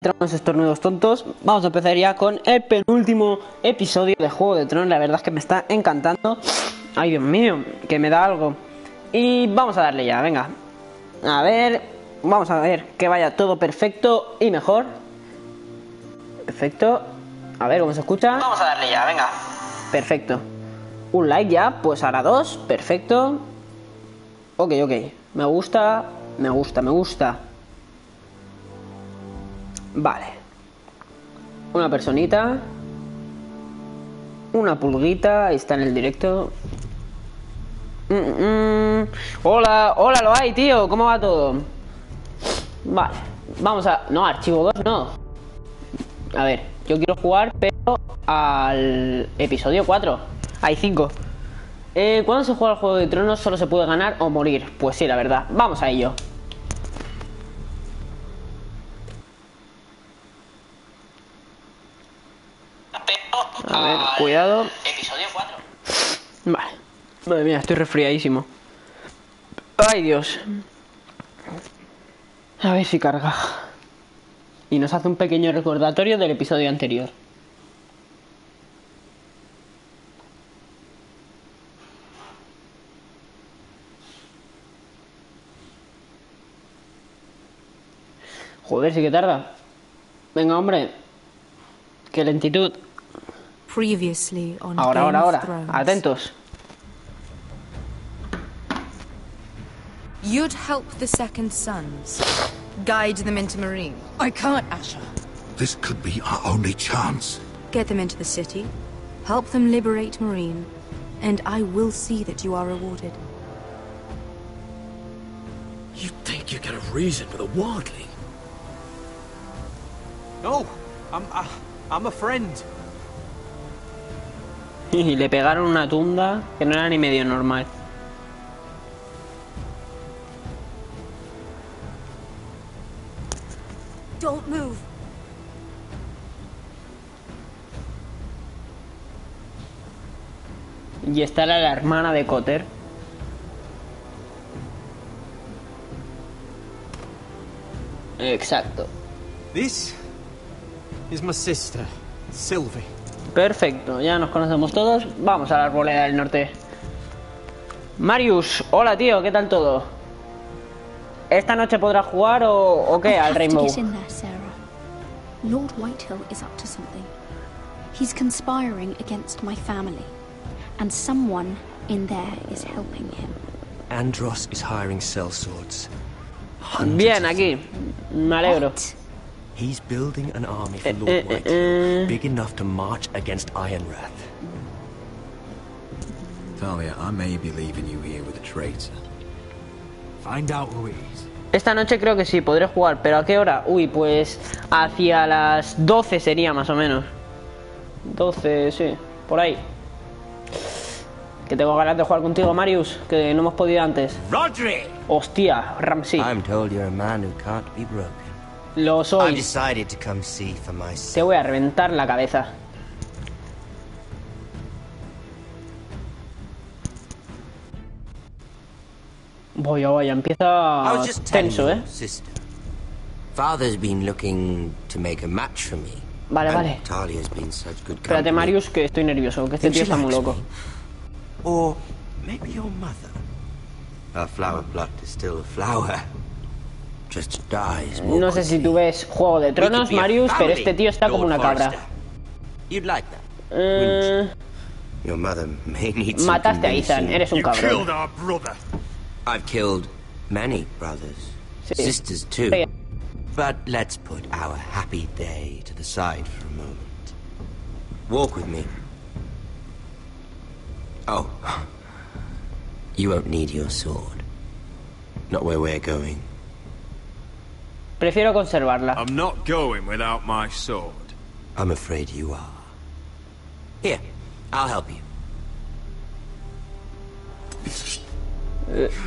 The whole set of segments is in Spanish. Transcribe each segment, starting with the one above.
Entramos estos nuevos tontos. Vamos a empezar ya con el penúltimo episodio de Juego de Tronos. La verdad es que me está encantando. Ay, Dios mío, que me da algo. Y vamos a darle ya, venga. A ver, vamos a ver que vaya todo perfecto y mejor. Perfecto. A ver cómo se escucha. Vamos a darle ya, venga. Perfecto. Un like ya, pues ahora dos. Perfecto. Ok. Me gusta, me gusta. Vale. Una personita. Una pulguita. Ahí está en el directo. Hola, lo hay, tío. ¿Cómo va todo? Vale. Vamos a... No, archivo 2 no. A ver, yo quiero jugar, pero al episodio 4. Hay 5. Cuando se juega el Juego de Tronos solo se puede ganar o morir. Pues sí, la verdad. Vamos a ello. A ver, cuidado. Episodio 4. Vale. Madre mía, estoy resfriadísimo. Ay, Dios. A ver si carga. Y nos hace un pequeño recordatorio del episodio anterior. Joder, sí que tarda. Venga, hombre. Qué lentitud. Ahora. Atentos. You'd help the second sons. Guide them into Marine. I can't, Asher. This could be our only chance. Get them into the city. Help them liberate Marine. And I will see that you are rewarded. You think you got a reason with a wardling? No, I'm a friend. Y le pegaron una tunda que no era ni medio normal. Don't move. Y esta era la hermana de Cotter. Exacto. This is my sister, Sylvie. Perfecto, ya nos conocemos todos. Vamos a la arboleda del norte. Marius, hola tío, ¿qué tal todo? ¿Esta noche podrás jugar o qué al Rainbow? Lord Whitehill is up to something. He's conspiring against my family, and someone in there is helping him. Andros is hiring sellswords. Bien, aquí. Me alegro. What? He's building an army for Lord Whitehill, big enough to march against Ironrath. Talia, I may be leaving you here with a traitor. Find out who he is. Esta noche creo que sí, podré jugar, pero ¿a qué hora? Uy, pues hacia las 12 sería más o menos. 12, sí, por ahí. Que tengo ganas de jugar contigo, Marius, que no hemos podido antes. Rodri! Hostia, Ramsey. I'm told you're a man who can't be broken. Lo I've soy. decided to come see for myself. Te voy a reventar la cabeza. Vaya, empieza tenso, ¿eh? Sister. Father's been looking to make a match for me. Vale. Talia's been such good company. Espérate, Marius, que estoy nervioso, que este tío está muy loco. Or maybe your mother. A flower plucked is still a flower. Just dies. No sé si tú ves Juego de Tronos, Marius, pero este tío está como una cabra. You'd like that. Your mother may need some Mataste a Ethan, convincing. eres un cabrón. I've killed many brothers, sisters too. Sí. But let's put our happy day to the side for a moment. Walk with me. Oh, you won't need your sword. Not where we're going. Prefiero conservarla. I'm not going without my sword. I'm afraid you are. Here, I'll help you.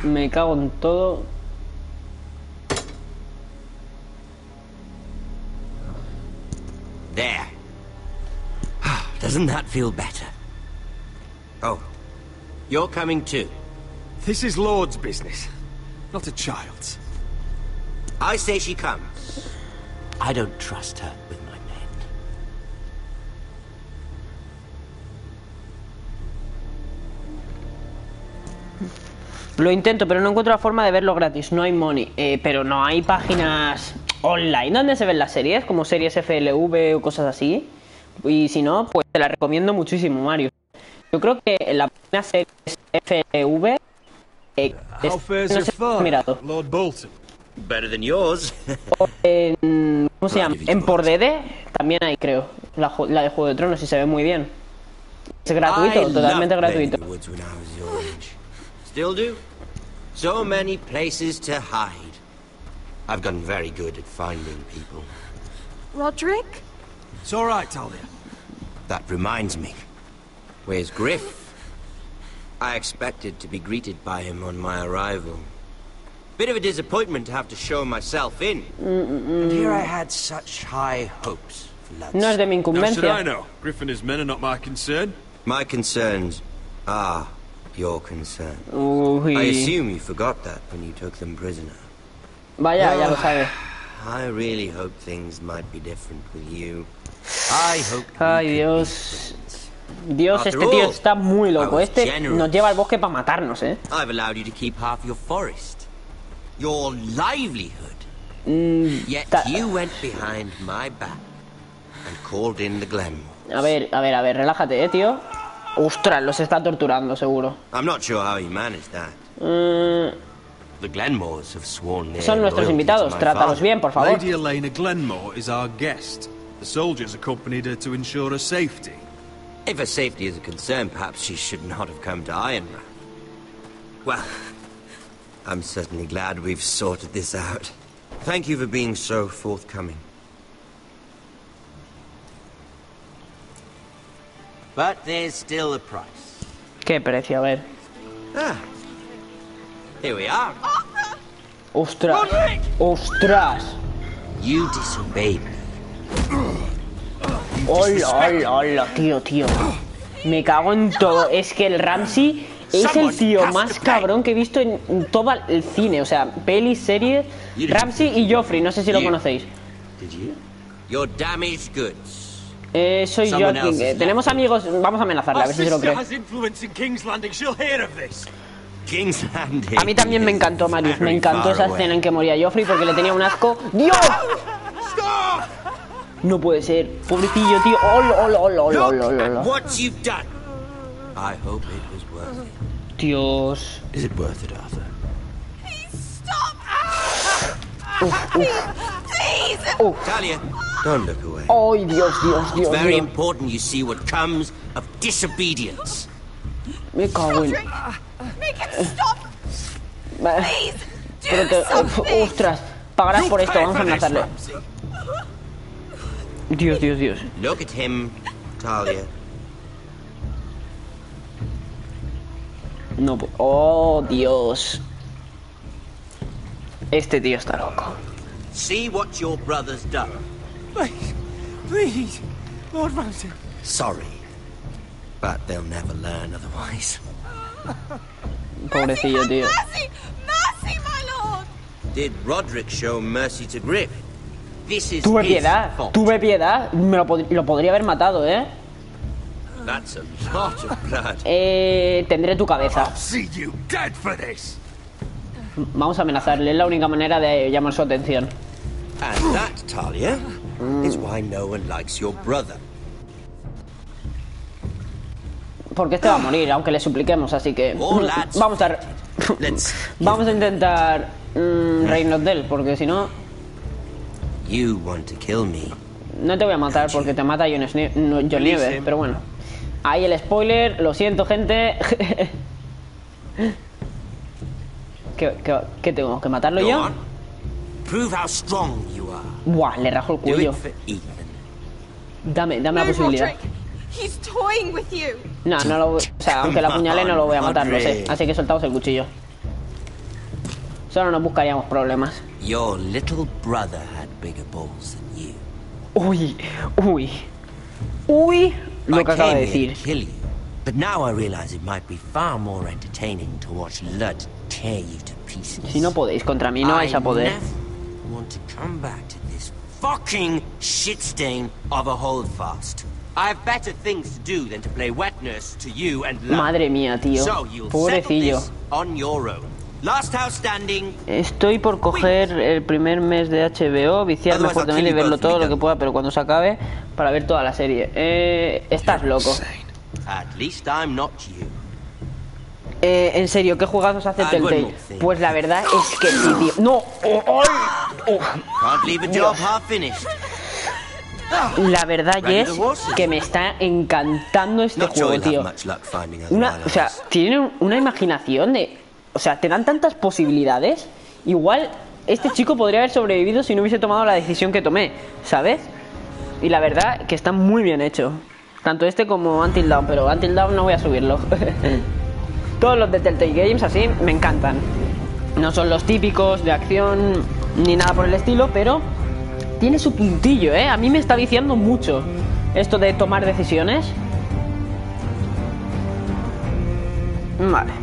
Me cago en todo. There. Doesn't that feel better? Oh, you're coming too. This is Lord's business, not a child's. I say she comes. I don't trust her with my men. Lo intento, pero no encuentro la forma de verlo gratis. No hay money. Pero no hay páginas online donde se ven las series, como series FLV o cosas así. Y si no, pues te la recomiendo muchísimo, Mario. Yo creo que la página series FLV How fares no your sé, father, mirado. Lord Bolton? Better than yours. O en, ¿cómo se llama? En por DD también hay, creo. La de Juego de Tronos y se ve muy bien. Es gratuito, totalmente gratuito. Still do. So many places to hide. I've gotten very good at finding people. Roderick? It's all right, Talia. That reminds me. Where's Griff? I expected to be greeted by him on my arrival. Bit of a disappointment to have to show myself in. And here I had such high hopes for Luds. No es de mi How should incumbencia. I know? Griff and his men are not my concern. My concerns are your concern. I Uy. assume you forgot that when you took them prisoner. Vaya, ya lo sabe. I really hope things might be different with you. I hope we Ay, could be Dios. friends. Dios, este tío está muy loco. Este nos lleva al bosque para matarnos, I've allowed you to keep half your forest, your livelihood. Yet you went behind my back and called in the Glenmore. A ver, relájate, tío. Ostras, los está torturando, seguro. I'm not sure how he managed that. The Glenmores have sworn their Son nuestros loyalty invitados, to my trátalos father. bien, por favor. Lady Elena Glenmore is our guest. The soldiers accompanied her to ensure her safety. If her safety is a concern, perhaps she should not have come to Ironrath. Well, I'm certainly glad we've sorted this out. Thank you for being so forthcoming. But there's still a price. ¿Qué precio? A ver. Ah, here we are. Ostras. Ostras. You disobeyed me. Hola, hola, hola, tío. Me cago en todo. Es que el Ramsey es el tío más cabrón que he visto en todo el cine. O sea, pelis, series. Ramsey y Joffrey, no sé si lo conocéis. Did you? Your damaged goods. Soy yo. Tenemos amigos. Vamos a amenazarle, a ver si se lo cree. has influence in King's Landing. She'll hear of this. King's Landing. A mí también me encantó, Marius. Me encantó esa escena en que moría Joffrey porque le tenía un asco. ¡Dios! No puede ser. Pobrecillo, tío. Hola. What you've done. I hope it was worth it. Dios. Is it worth it, Arthur? Talia, don't look away. ¡Ay, Dios! It's very important you see what comes of disobedience. Me cago en... Make him stop! Pero te... ¡Ostras! Pagarás por esto, vamos a amenazarle. Dios. Look at him, Talia. No, oh, Dios. Este tío está loco. See what your brother's done. Please, Lord Ramsay. Sorry, but they'll never learn otherwise. Pobrecillo, tío. Mercy, my lord! Did Roderick show mercy to Griff? This is Tuve his piedad, fault. lo podría haber matado, That's a lot of blood. Tendré tu cabeza. See you dead for this. Vamos a amenazarle, es la única manera de llamar su atención. And that, Talia, is why no one likes your brother. Porque este va a morir, aunque le supliquemos, así que... Vamos a intentar reírnos de él, porque si no... You want to kill me. No te voy a matar porque te mata Jon Nieve, pero bueno. Ahí el spoiler, lo siento, gente. ¿Qué tengo? ¿Que matarlo Go yo? on. Prove how strong you are. Buah, le rajo el Do cuello. it for Ethan. Dame la posibilidad. He's toying with you. No lo... O sea, aunque la apuñale no lo voy a matar, lo sé. Así que soltamos el cuchillo. Solo nos buscaríamos problemas. Your little brother had bigger balls than you. Uy, lo que I acaba de came here decir. to kill you, but now I realize it might be far more entertaining to watch Lud tear you to pieces. Si no podéis contra mí, no vais a poder. I never want to come back to this fucking shit stain of a holdfast. I have better things to do than to play wet nurse to you and love. Madre mía, tío. So you'll Pobrecillo. settle this on your own. Last house standing. Estoy por coger el primer mes de HBO, viciarme fuertemente y verlo todo lo que pueda, pero cuando se acabe, para ver toda la serie. Estás loco. At least I'm not you. En serio, ¿qué juegazos hace Telltale? Pues la verdad es que sí, tío. ¡No! Can't leave a job half finished. La verdad es que me está encantando este juego, tío. O sea, tiene una imaginación de... O sea, te dan tantas posibilidades. Igual este chico podría haber sobrevivido si no hubiese tomado la decisión que tomé, ¿sabes? Y la verdad que está muy bien hecho. Tanto este como Until Dawn, pero Until Dawn no voy a subirlo. Todos los de Telltale Games así me encantan. No son los típicos de acción ni nada por el estilo, pero tiene su puntillo, ¿eh? A mí me está viciando mucho esto de tomar decisiones. Vale.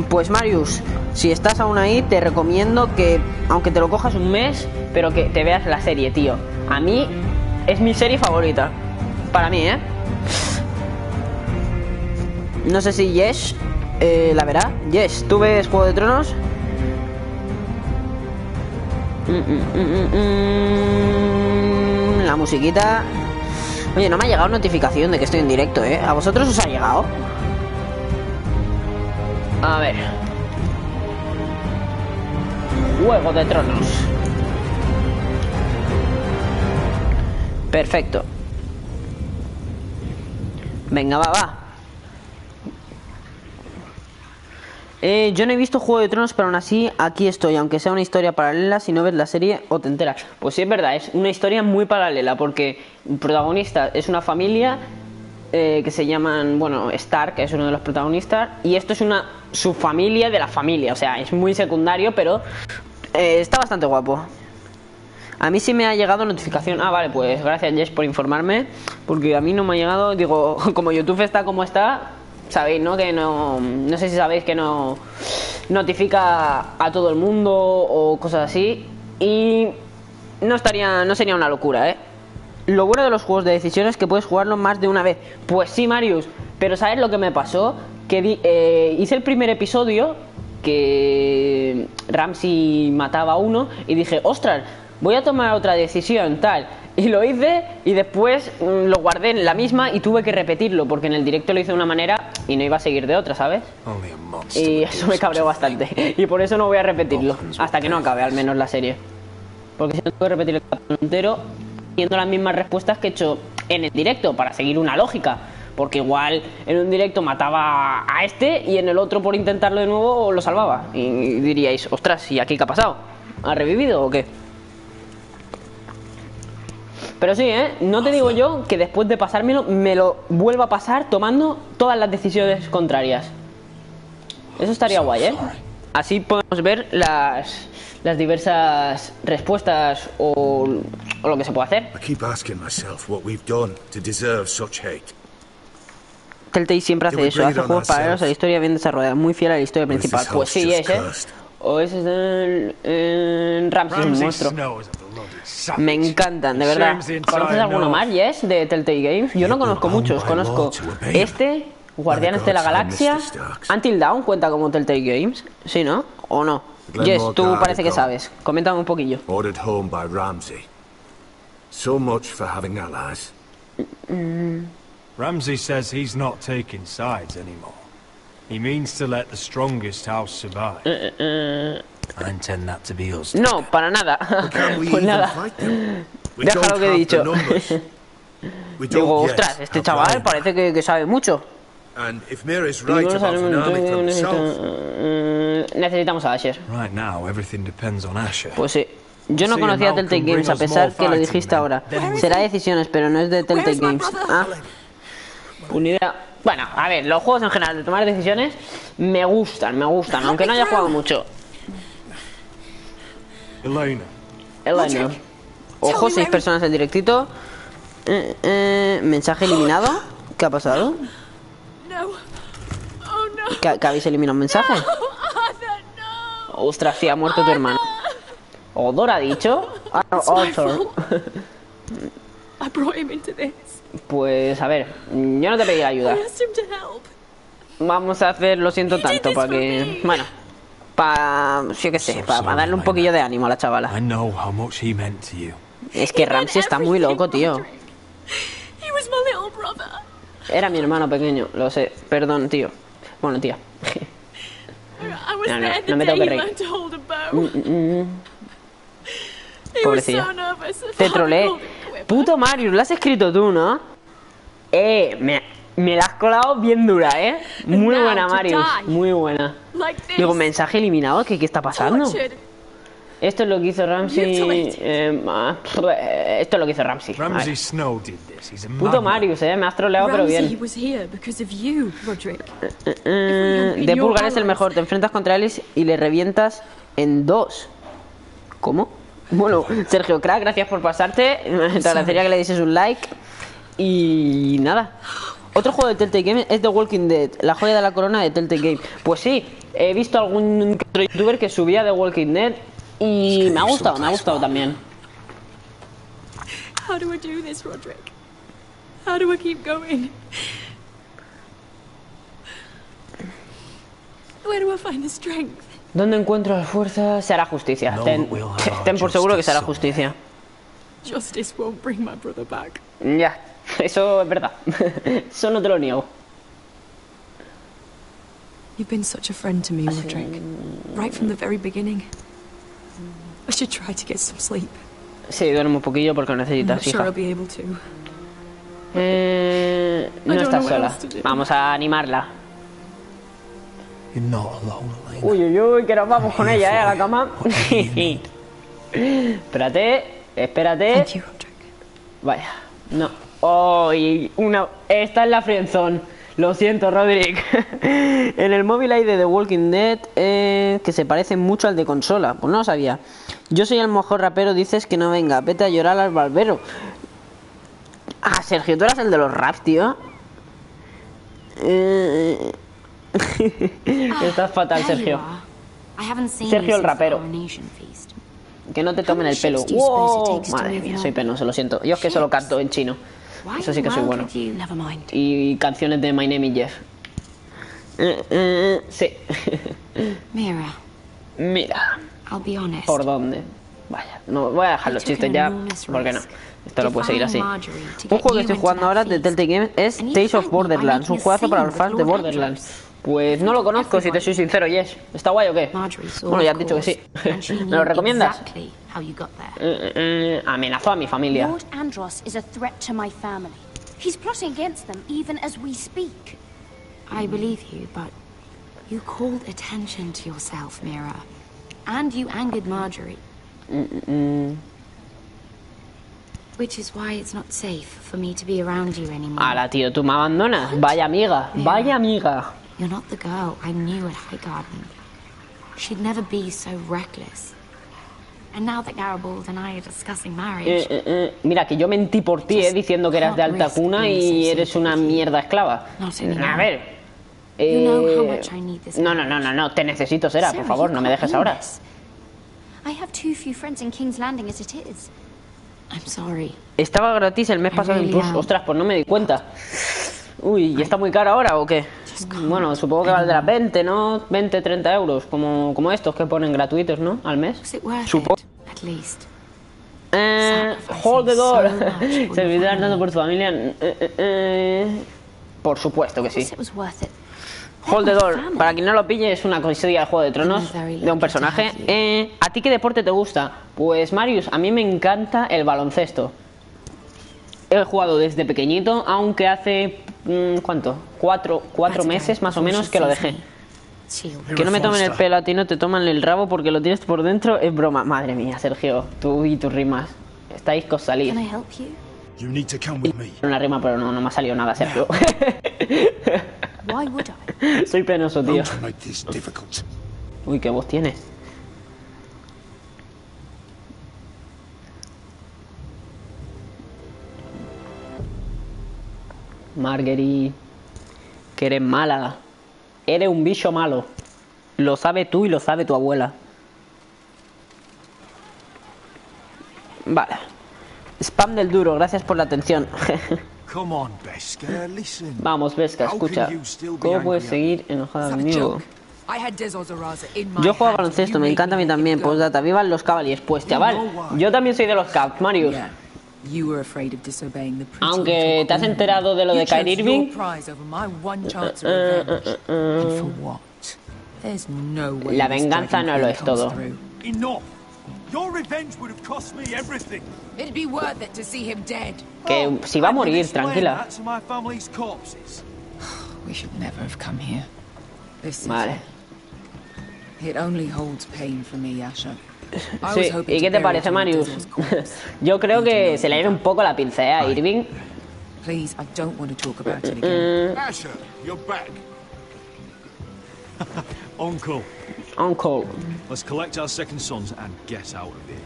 Pues Marius, si estás aún ahí, te recomiendo que, aunque te lo cojas un mes, pero que te veas la serie, tío. A mí es mi serie favorita. Para mí, ¿eh? No sé si Yes la verá. Yes, ¿tú ves Juego de Tronos? La musiquita. Oye, no me ha llegado notificación de que estoy en directo, ¿eh? ¿A vosotros os ha llegado? A ver. Juego de Tronos. Perfecto. Venga, va. Yo no he visto Juego de Tronos, pero aún así aquí estoy, aunque sea una historia paralela. Si no ves la serie o te enteras. Pues sí, es verdad, es una historia muy paralela, porque el protagonista es una familia que se llaman, bueno, Stark, que es uno de los protagonistas, y esto es una subfamilia de la familia. O sea, es muy secundario, pero está bastante guapo. A mí sí me ha llegado notificación. Ah, vale, pues gracias Jess por informarme, porque a mí no me ha llegado. Digo, como YouTube está como está, sabéis, ¿no? Que no sé si sabéis que no notifica a todo el mundo o cosas así, y no sería una locura, ¿eh? Lo bueno de los juegos de decisiones es que puedes jugarlo más de una vez. Pues sí, Marius, pero ¿sabes lo que me pasó? Que hice el primer episodio, que Ramsey mataba a uno, y dije, ostras, voy a tomar otra decisión, tal. Y lo hice, y después lo guardé en la misma y tuve que repetirlo, porque en el directo lo hice de una manera y no iba a seguir de otra, ¿sabes? Y eso me cabreó bastante. Y por eso no voy a repetirlo, hasta que no acabe al menos la serie. Porque si no tengo que repetir el capítulo entero haciendo las mismas respuestas que he hecho en el directo, para seguir una lógica. Porque igual en un directo mataba a este y en el otro, por intentarlo de nuevo, lo salvaba. Y diríais, ostras, ¿y aquí qué ha pasado? ¿Ha revivido o qué? Pero sí, no te digo yo que después de pasármelo me lo vuelva a pasar tomando todas las decisiones contrarias. Eso estaría guay, ¿eh? Así podemos ver las diversas respuestas o lo que se puede hacer. Telltale siempre hace eso, hace juegos paralelos a la historia bien desarrollada, muy fiel a la historia principal. Pues sí, o ese es el Ramsey, un monstruo. Me encantan, de verdad. ¿Conoces alguno más, Yes, de Telltale Games? Yo no conozco muchos, conozco Guardianes de la Galaxia. Until Dawn cuenta como Telltale Games, ¿sí, no? ¿O no? Yes, tú parece que sabes. Coméntame un poquillo. Ramsey says he's not taking sides anymore. He means to let the strongest house survive. I intend that to be us. No, para nada. Pues nada. Deja lo que he dicho. Digo, ostras, este chaval parece que sabe mucho. Necesitamos a Asher. Pues sí. Yo no conocía Telltale Games, a pesar que lo dijiste ahora. Será decisiones, pero no es de Telltale Games. Ah, una idea. Bueno, a ver, los juegos en general de tomar decisiones me gustan, aunque no haya jugado mucho. Elena. Ojo, 6 personas en directito. Mensaje eliminado. ¿Qué ha pasado? ¿Que habéis eliminado un mensaje? Ostras, sí, ha muerto tu hermano. ¿Odor ha dicho? Ah, no, Odor. I brought him into this. Pues a ver, yo no te pedí ayuda. I asked him to help. Vamos a hacer lo siento tanto para que... Bueno, para... yo qué sé, para darle un poquillo de ánimo a la chavala. I know how much he meant to you. Es que Ramsey está muy loco, tío. He was my little brother. Era mi hermano pequeño, lo sé. Perdón, tío. Bueno, tía. I was No, there the no me day tengo que he reír. learned to hold a bow. He was Pobrecilla. so nervous. Te troleé. Puto Marius, lo has escrito tú, ¿no? Me la has colado bien dura, ¿eh? Muy buena, Marius. Muy buena. Like this. Digo, mensaje eliminado, ¿qué está pasando? Tortured. Esto es lo que hizo Ramsey. Esto es lo que hizo Ramsey. A ver. Ramsay Snow did this. He's a Puto madman. Marius, me has troleado, pero Ramsay bien. was here because of you, Roderick. De Pulgar es el mejor. Te enfrentas contra él y le revientas en 2. ¿Cómo? Bueno, Sergio Crack, gracias por pasarte. Te agradecería que le dieses un like. Y nada. Otro juego de Telltale Game es The Walking Dead, la joya de la corona de Telltale Game. Pues sí, he visto algún otro youtuber que subía The Walking Dead y me ha gustado también. How do I do this, Roderick? How do I keep going? Where do I find the strength? ¿Dónde encuentro la fuerza? Se hará justicia. No, Ten we'll have por seguro que se hará justice. justicia. Justice won't bring my brother back. Ya, eso es verdad. Eso no te lo niego. You've been such a friend to me, Roderick. Right from the very beginning. I should try to get some sleep. Sí, duerme un poquillo porque lo I'm necesitas, not sure hija. I'll be able to. No don't estás know what sola. else to do. Vamos a animarla. You're not alone, Elena. Uy, uy, uy, que nos vamos con ella, a la cama. Espérate. Thank you, Roderick. Vaya, no. Oh, esta es la friendzone. Lo siento, Roderick. En el móvil hay de The Walking Dead que se parece mucho al de consola. Pues no lo sabía. Yo soy el mejor rapero, dices que no venga. Vete a llorar al barbero. Ah, Sergio, tú eras el de los raps, tío. Estás fatal, Sergio. Sergio el rapero. Que no te tomen el pelo. ¡Wow! Madre mía, soy penoso, lo siento. Yo es que solo canto en chino. Eso sí que soy bueno. Y canciones de My Name is Jeff. Sí. Mira. ¿Por dónde? Vaya, no voy a dejar los chistes ya. ¿Por qué no? Esto lo puede seguir así. Un juego que estoy jugando ahora de Telltale Games es Tales of Borderlands. Un juegazo para los fans de Borderlands. Pues no lo conozco, si te soy sincero, Yes. ¿Está guay o qué? Bueno, ya has dicho que sí. ¿Me lo recomiendas? Amenazó a mi familia. Lord Andros is a threat to my family. He's plotting against them even as we speak. I believe you, but you called attention to yourself, Mira. And you angered Marjorie. Which is why it's not safe for me to be around you anymore. Ala, tío, tú me abandonas. Vaya amiga, vaya amiga. You're not the girl I knew at Highgarden. She'd never be so reckless. And now that Garibald and I are discussing marriage... Mira, que yo mentí por ti, diciendo que eras de alta cuna y eres una mierda esclava. A ver... No, te necesito, Sera, por favor, no me dejes ahora. I have too few friends in King's Landing as it is. I'm sorry. Estaba gratis el mes pasado en Plus. Ostras, pues no me di cuenta. Uy, ¿y está muy cara ahora o qué? Bueno, supongo que valdrá 20, ¿no? 20, 30 euros, como estos que ponen gratuitos, ¿no? Al mes. Supongo. Hold the door. Servirá tanto por tu familia. Por supuesto que sí. Hold the door, para quien no lo pille, es una comedia de Juego de Tronos de un personaje. ¿A ti qué deporte te gusta? Pues Marius, a mí me encanta el baloncesto. He jugado desde pequeñito, aunque hace... ¿cuánto? Cuatro meses más o menos que lo dejé. Que no me tomen el pelo a ti, no te toman el rabo porque lo tienes por dentro, es broma. Madre mía, Sergio, tú y tus rimas. Estáis cosalís. Una rima, pero no me ha salido nada, Sergio. Soy penoso, tío. Uy, qué voz tienes. Marguerite, que eres mala. Eres un bicho malo. Lo sabes tú y lo sabe tu abuela. Vale. Spam del duro, gracias por la atención. Come on, Beska, listen. Vamos, Vesca, escucha. ¿Cómo puedes seguir enojada conmigo? Yo juego a baloncesto, me encanta a mí también. Postdata, vivan los Cavaliers. Pues chaval, yo también soy de los Cavs, Marius. Aunque te has enterado de lo de Kyrie Irving. La venganza no lo es todo. Que si va a morir, tranquila. Vale. Sí, ¿y qué te parece, Marius? Yo creo que se le ha ido un poco la pinza, a Irving. Asher, you're back. Uncle. Uncle. Let's collect our second sons and get out of here.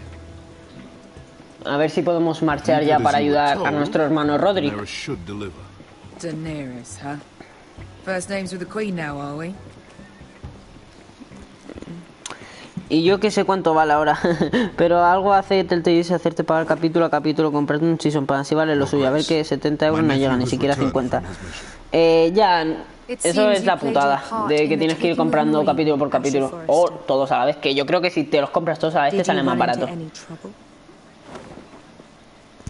A ver si podemos marchar ya para ayudar a nuestro hermano Roderick. Daenerys, huh? First names with the Queen now, are we? Y yo que sé cuánto vale ahora. Pero algo hace Telltale dice hacerte pagar capítulo a capítulo, comprarte un season pass, así vale lo suyo. A ver que 70 euros no llegan, ni siquiera 50. Ya, eso es la putada, de que tienes que ir comprando capítulo por capítulo. O todos a la vez, que yo creo que si te los compras todos a la vez te sale más barato.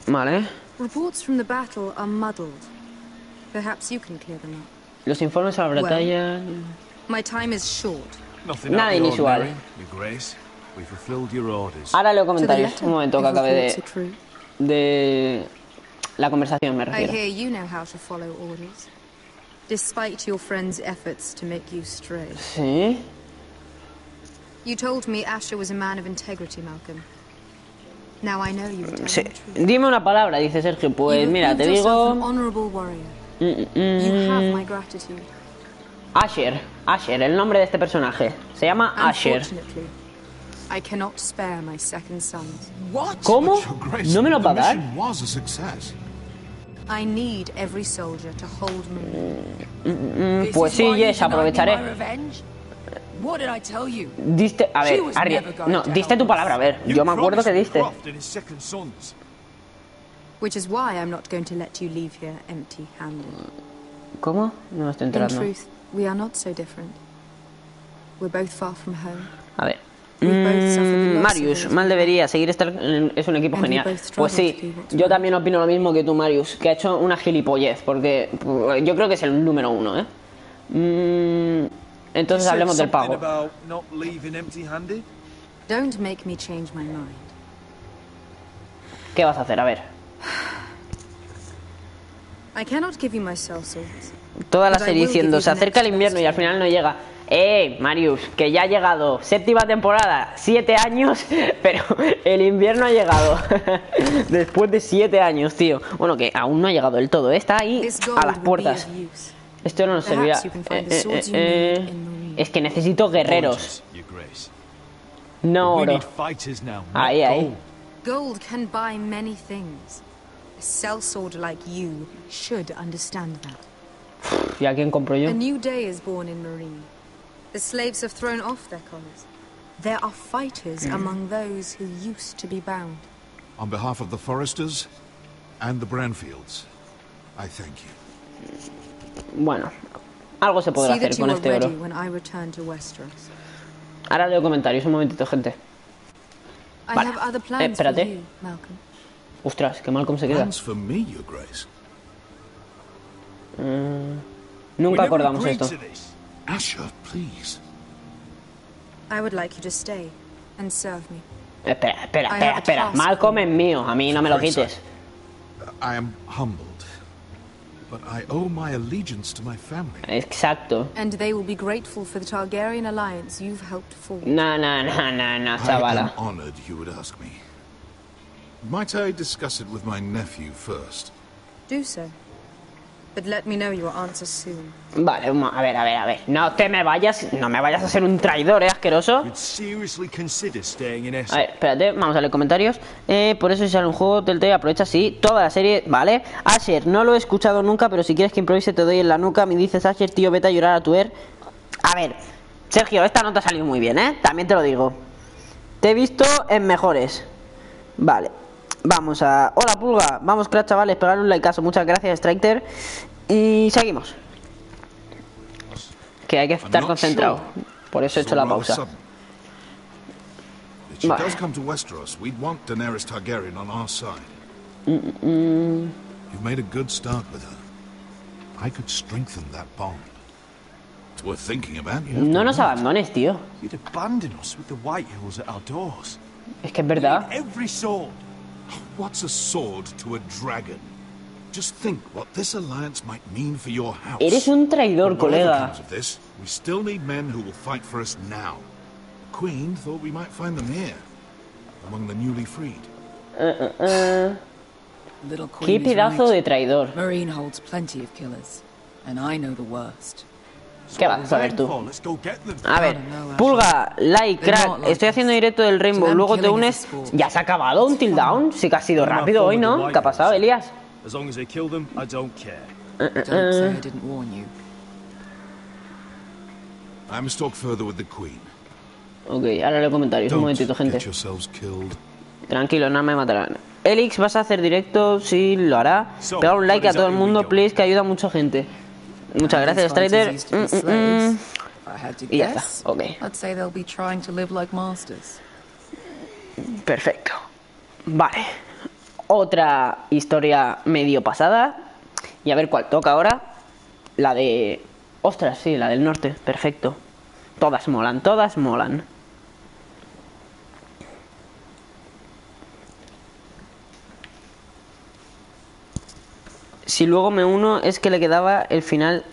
Vale. Los informes a la batalla. Nada inusual. Ahora leo comentarios. Un momento que acabe de la conversación, me refiero. Despite your friend's efforts to make you stray. Sí. You told me Asher was a man of integrity, Malcolm. Now I know you were telling Sí. the truth. Dime una palabra, dice Sergio. Pues mira, te digo. An honorable warrior. You have my gratitude. Asher, el nombre de este personaje. Se llama Asher. Unfortunately, I cannot spare my second sons. ¿Cómo? ¿No me lo va a dar? I need every soldier to hold me. Pues sí, Jess, aprovecharé. Diste, a ver, no, diste tu palabra, a ver, yo me acuerdo que diste. Which is why I'm not going to let you leave here empty-handed. ¿Cómo? No me estoy In enterando. truth, we are not so different. We're both far from home. A ver. Marius, mal debería seguir es un equipo genial. Pues sí, yo también opino lo mismo que tú, Marius, que ha hecho una gilipollez, porque yo creo que es el número 1, ¿eh? Entonces hablemos del pago. Don't make me change my mind. ¿Qué vas a hacer? A ver. I cannot give you my cell swords. Toda la serie diciendo, se acerca el invierno y al final no llega. Marius, que ya ha llegado. 7ª temporada, 7 años, pero el invierno ha llegado. Después de 7 años, tío. Bueno, que aún no ha llegado del todo, está ahí a las puertas. Esto no nos servirá. Es que necesito guerreros. No oro. Ahí. Gold can buy many things. A sellsword like you should understand that. ¿Y a quién compro yo? A new day is born in Marine. The slaves have thrown off their collars. There are fighters among those who used to be bound. On behalf of the Foresters and the Branfields, I thank you. Bueno, algo se podrá hacer con este oro. Ahora leo comentarios, un momentito, gente. Vale. Espérate. Ostras, que Malcolm se queda. Nunca acordamos esto. Asher, please. I would like you to stay and serve me. Espera. Malcolm es mío, a mí no me lo quites. I am humbled, but I owe my allegiance to my family. Exacto. And they will be grateful for the Targaryen alliance you've helped form. No, chavala. I am honored you would ask me. Might I discuss it with my nephew first? Do so. But let me know your answer soon. Vale, a ver. No me vayas a ser un traidor, asqueroso. A ver, espérate, vamos a leer comentarios. Por eso si sale un juego, Telltale aprovecha así toda la serie, ¿vale? Asher, no lo he escuchado nunca, pero si quieres que improvise te doy en la nuca. Me dices, Asher, tío, vete a llorar a tu A ver, Sergio, esta no te ha salido muy bien, ¿eh? También te lo digo. Te he visto en mejores. Vale. Vamos a... Hola, Pulga. Vamos, crack, chavales, pegarle un likeazo. Muchas gracias, Striker. Y seguimos. Que hay que estar concentrado. Por eso he hecho la pausa. If she does come to Westeros, we'd want Daenerys Targaryen on our side. You've made a good start with her. I could strengthen that bond. It's worth thinking about. No nos abandones, tío. You'd abandon us with the White Hills at our doors. Es que es verdad. Every sword. What's a sword to a dragon? Just think what this alliance might mean for your house. Eres un traidor, colega. This, we still need men who will fight for us now. The Queen thought we might find them here, among the newly freed. Little Queen Qué is pedazo right. de traidor. Marine holds plenty of killers, and I know the worst. ¿Qué vas a saber tú? A ver, Pulga, like, crack. Estoy haciendo directo del Rainbow. Luego te unes. ¿Ya se ha acabado Until Dawn? Sí que ha sido rápido hoy, ¿no? ¿Qué ha pasado, Elías? As long as they kill them, I don't care. Don't say I didn't warn you. I must talk further with the Queen. Ok, ahora leo comentarios. Un momentito, gente. Get yourselves killed. Tranquilo, no me matarán. Elix, ¿vas a hacer directo? Sí, lo hará. Pega un like a todo el mundo, please, que ayuda a mucha gente. Muchas gracias, Strider. Y ya está, ok. I'd say they'll be trying to live like masters. Perfecto. Vale. Otra historia medio pasada. Y a ver cuál toca ahora. La de... Ostras, sí, la del norte. Perfecto. Todas molan, todas molan. Si luego me uno es que le quedaba el final.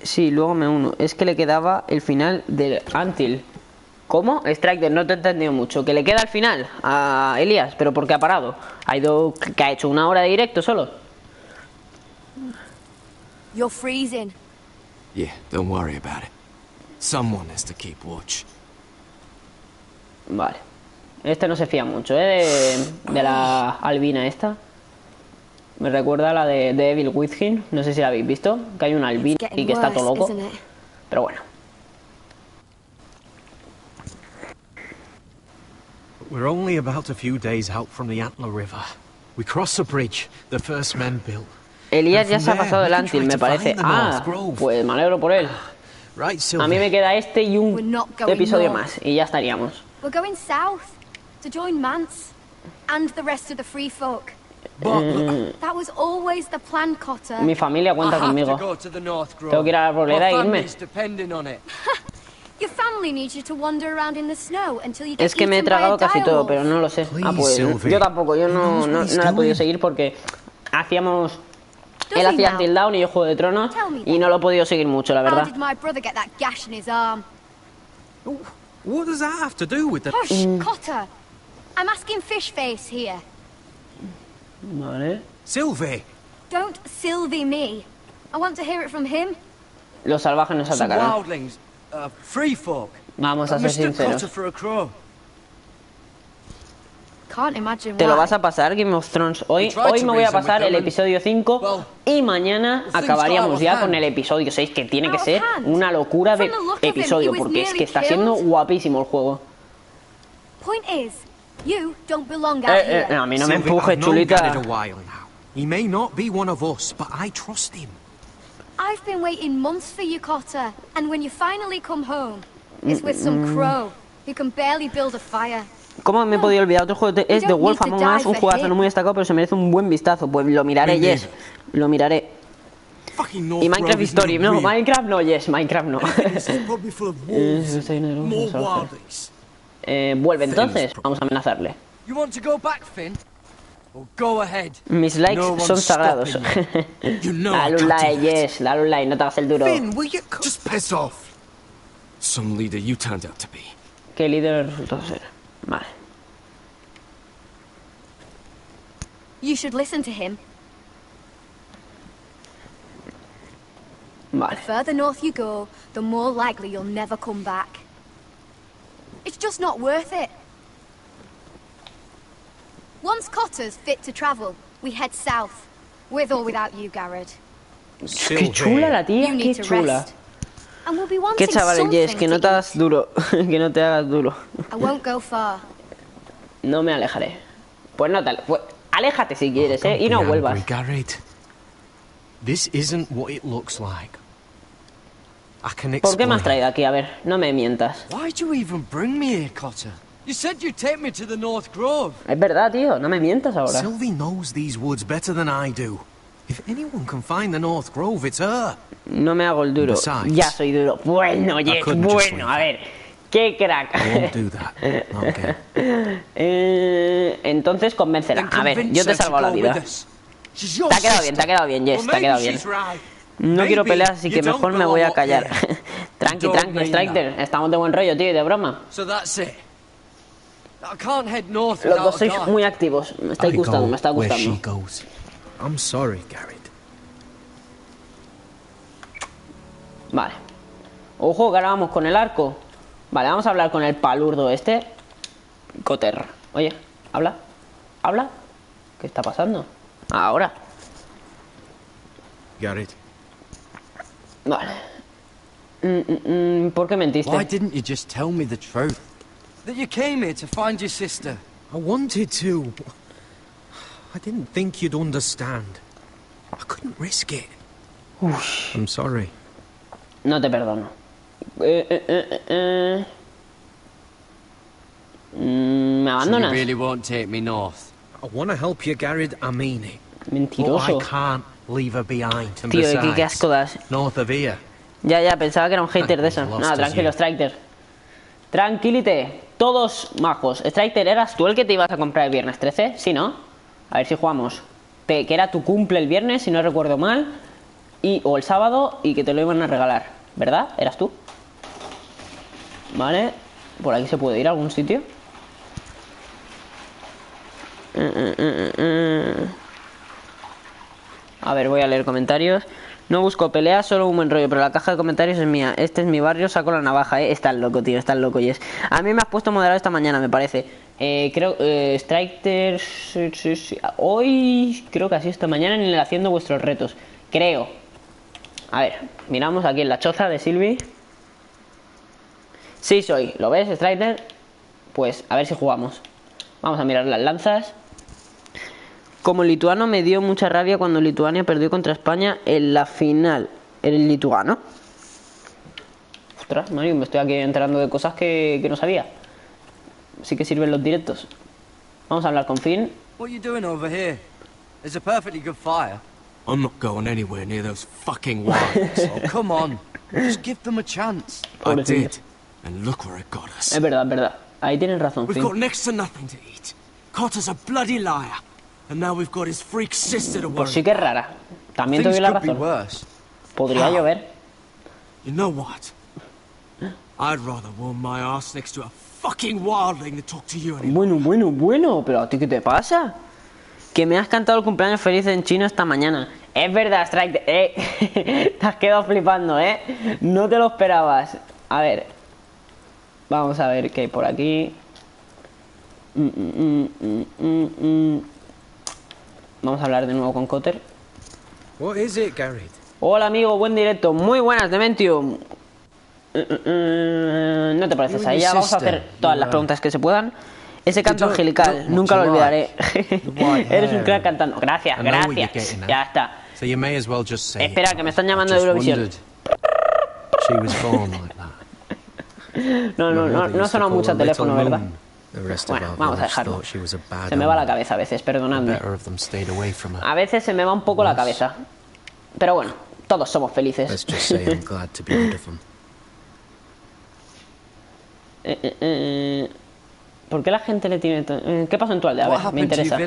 Sí, luego me uno es que le quedaba el final del Until. ¿Cómo? Striker, no te he entendido mucho. Que le queda al final a Elías, pero ¿por qué ha parado? Ha ido, que ha hecho una hora de directo solo. You're freezing. Yeah, don't worry about it. Someone has to keep watch. Vale. Este no se fía mucho, ¿eh? De la albina esta. Me recuerda a la de Evil Within. No sé si la habéis visto. Que hay una albina y que está todo loco. Pero bueno. We're only about a few days out from the Antler River. We cross a bridge the first men built. Elías ya se ha pasado el Until, me parece. Ah, pues me alegro por él. A mí me queda este y un episodio más y ya estaríamos. We're going south to join Mance and the rest of the free folk. That was always the plan, Cotter. Mi familia cuenta conmigo. Tengo que ir a la arboleda e irme. Your family needs you to wander around in the snow until you get Es que me he tragado casi todo, pero no lo sé. Ah, pues yo tampoco, yo no la he podido seguir porque hacíamos... Él hacía Until Dawn y yo Juego de Tronos y no lo he podido seguir mucho, la verdad. What does that have to do with the... Hush, Cotter. I'm asking Fishface here. Vale. Sylvie! Don't Sylvie me. I want to hear it from him. Los salvajes nos atacarán. Free folk. Vamos a ser sinceros. Can't imagine ¿Te lo vas a pasar, Game of Thrones? Hoy me voy a pasar el episodio 5 y mañana acabaríamos ya con el episodio 6, que tiene que ser una locura de episodio, porque es que está siendo guapísimo el juego. No, a mí no me empujes, chulita. He may not be one of us, but I trust him. I've been waiting months for you, Cotter, and when you finally come home, it's with some crow who can barely build a fire. ¿Cómo me he podido olvidar? Otro juego es The Wolf Among Us, un juegazo no muy destacado, pero se merece un buen vistazo. Pues lo miraré, Yes. Lo miraré. Y Minecraft Story. No, Minecraft no, Yes. Minecraft no. Vuelve entonces. Vamos a amenazarle. Mis likes son sagrados. Dale un like, Yes. Dale un like, no te hagas el duro. Some leader you turned out to be. ¿Qué líder resultó ser? Vale. You should listen to him. Vale. The further north you go, the more likely you'll never come back. It's just not worth it. Once Cotter's fit to travel, we head south, with or without you, Garrett. Qué chula la tía, qué chula. Qué chaval el Yes, que no te hagas duro, que no te hagas duro. I won't go far. No me alejaré. Pues no tal. Pues, aléjate si quieres, y no vuelvas. This isn't what it looks like. I can explain. ¿Por qué me has traído aquí? A ver, no me mientas. Why'd you even bring me here, Cotter? You said you'd take me to the North Grove. Es verdad, tío, no me mientas ahora. Sylvie knows these woods better than I do. If anyone can find the North Grove, it's her. No me hago el duro. Besides, ya soy duro. Bueno, Jeff, bueno, a ver. ¡Qué crack! I won't do that. Okay. Entonces convéncela. A ver, yo te salvo la vida. Te ha quedado bien, Jess, te ha quedado bien. No quiero pelear, así que mejor me voy a callar. Tranqui, Striker. Estamos de buen rollo, tío, y de broma. Los dos sois muy activos. Me estáis gustando, me está gustando. I'm sorry, Garrett. Vale. Ojo, que ahora vamos con el arco. Vale, vamos a hablar con el palurdo este. Cotter. Oye, habla. ¿Habla? ¿Qué está pasando? Ahora. Garrett. Vale. ¿Por qué mentiste? Why didn't you just tell me the truth? That you came here to find your sister. I wanted to. I didn't think you'd understand. I couldn't risk it. I'm sorry. No te perdono. ¿Me abandonas? So you really won't take me north? I want to help you, Garrett. I mean it. Mentiroso. But I can't leave her behind. And Tío, besides, qué asco das. North of here. Ya, pensaba que era un hater de eso. No, tranquilo, Striker. Tranquilite. Todos majos. Striker, ¿eras tú el que te ibas a comprar el viernes 13? Sí, ¿no? A ver si jugamos. Que era tu cumple el viernes, si no recuerdo mal. O el sábado, y que te lo iban a regalar. ¿Verdad? ¿Eras tú? Vale. ¿Por aquí se puede ir a algún sitio? A ver, voy a leer comentarios. No busco peleas, solo un buen rollo, pero la caja de comentarios es mía. Este es mi barrio, saco la navaja, Estás loco, tío, estás loco, Yes. A mí me has puesto moderado esta mañana, me parece. Creo, Striker... Sí. Hoy, creo que así esta mañana en el haciendo vuestros retos. Creo. A ver, miramos aquí en la choza de Sylvie. Sí soy, ¿lo ves, Striker? Pues, a ver si jugamos. Vamos a mirar las lanzas. Como lituano me dio mucha rabia cuando Lituania perdió contra España en la final. ¿El lituano? Ostras, Mario, me estoy aquí enterando de cosas que no sabía. Sí que sirven los directos. Vamos a hablar con Finn. What are you doing over here? There's a perfectly good fire. I'm not going anywhere near those fucking wilds. Oh, come on. Just give them a chance. I did. And look where it got us. Es verdad. Ahí tienes razón, We've Finn. got next to nothing to eat. Cotter's a bloody liar. And now we've got his freak sister to worry. Pues sí que es rara. También te doy la razón. Podría llover. You know what? I'd rather warm my ass next to a fucking wildling than talk to you anymore. Bueno. ¿Pero a ti qué te pasa? Que me has cantado el cumpleaños feliz en chino esta mañana. Es verdad, Strike. Te has quedado flipando, No te lo esperabas. A ver. Vamos a ver qué hay por aquí. Vamos a hablar de nuevo con Cotter. What is it, Garrett? Hola, amigo, buen directo. Muy buenas, Dementium. No te pareces a ella. Vamos a hacer todas las preguntas que se puedan. Ese canto angelical, nunca lo olvidaré. Eres un crack cantando. Gracias. Ya está. Espera, que me están llamando de Eurovisión. No suena mucho el teléfono, ¿verdad? Bueno, vamos a dejarlo. Se me va la cabeza a veces, perdonadme. A veces se me va un poco la cabeza. Pero bueno, todos somos felices. ¿Por qué la gente le tiene... ¿Qué pasó en tu aldea? A ver, me interesa.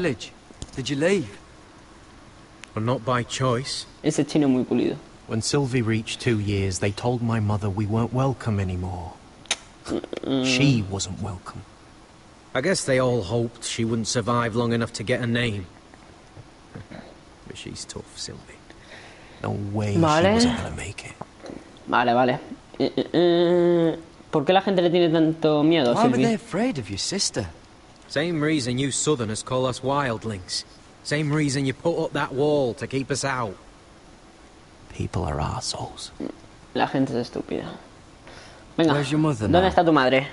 Well, not by choice. Ese chino muy pulido. When Sylvie reached 2 years, they told my mother we weren't welcome anymore. She wasn't welcome. I guess they all hoped she wouldn't survive long enough to get a name. But she's tough, Sylvie. No way she wasn't gonna make it. Vale. ¿Por qué la gente le tiene tanto miedo, Why were they Sylvie? afraid of your sister? Same reason you Southerners call us wildlings. Same reason you put up that wall to keep us out. People are assholes. La gente es estúpida. Venga, Where's your mother ¿dónde now? está tu madre?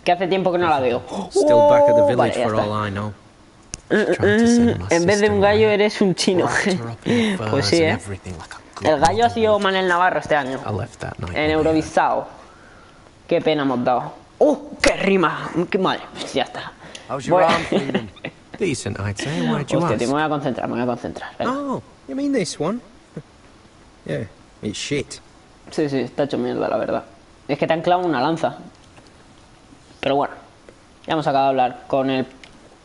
Que hace tiempo que no la veo. Still back at the village Vale, ya for está. all I know. En vez de un gallo eres un chino. Pues sí, ¿eh? El gallo ha sido Manel Navarro este año. En Eurovisao. Qué pena hemos dado. ¡Qué rima! ¡Qué mal! Ya está. Bueno. Decent, I'd say. Why'd you Hostia, ask? tío, me voy a concentrar, Venga. Oh, you mean this one? Yeah, it's shit. Sí, está hecho mierda, la verdad. Es que te han clavado una lanza. Pero bueno, ya hemos acabado de hablar con el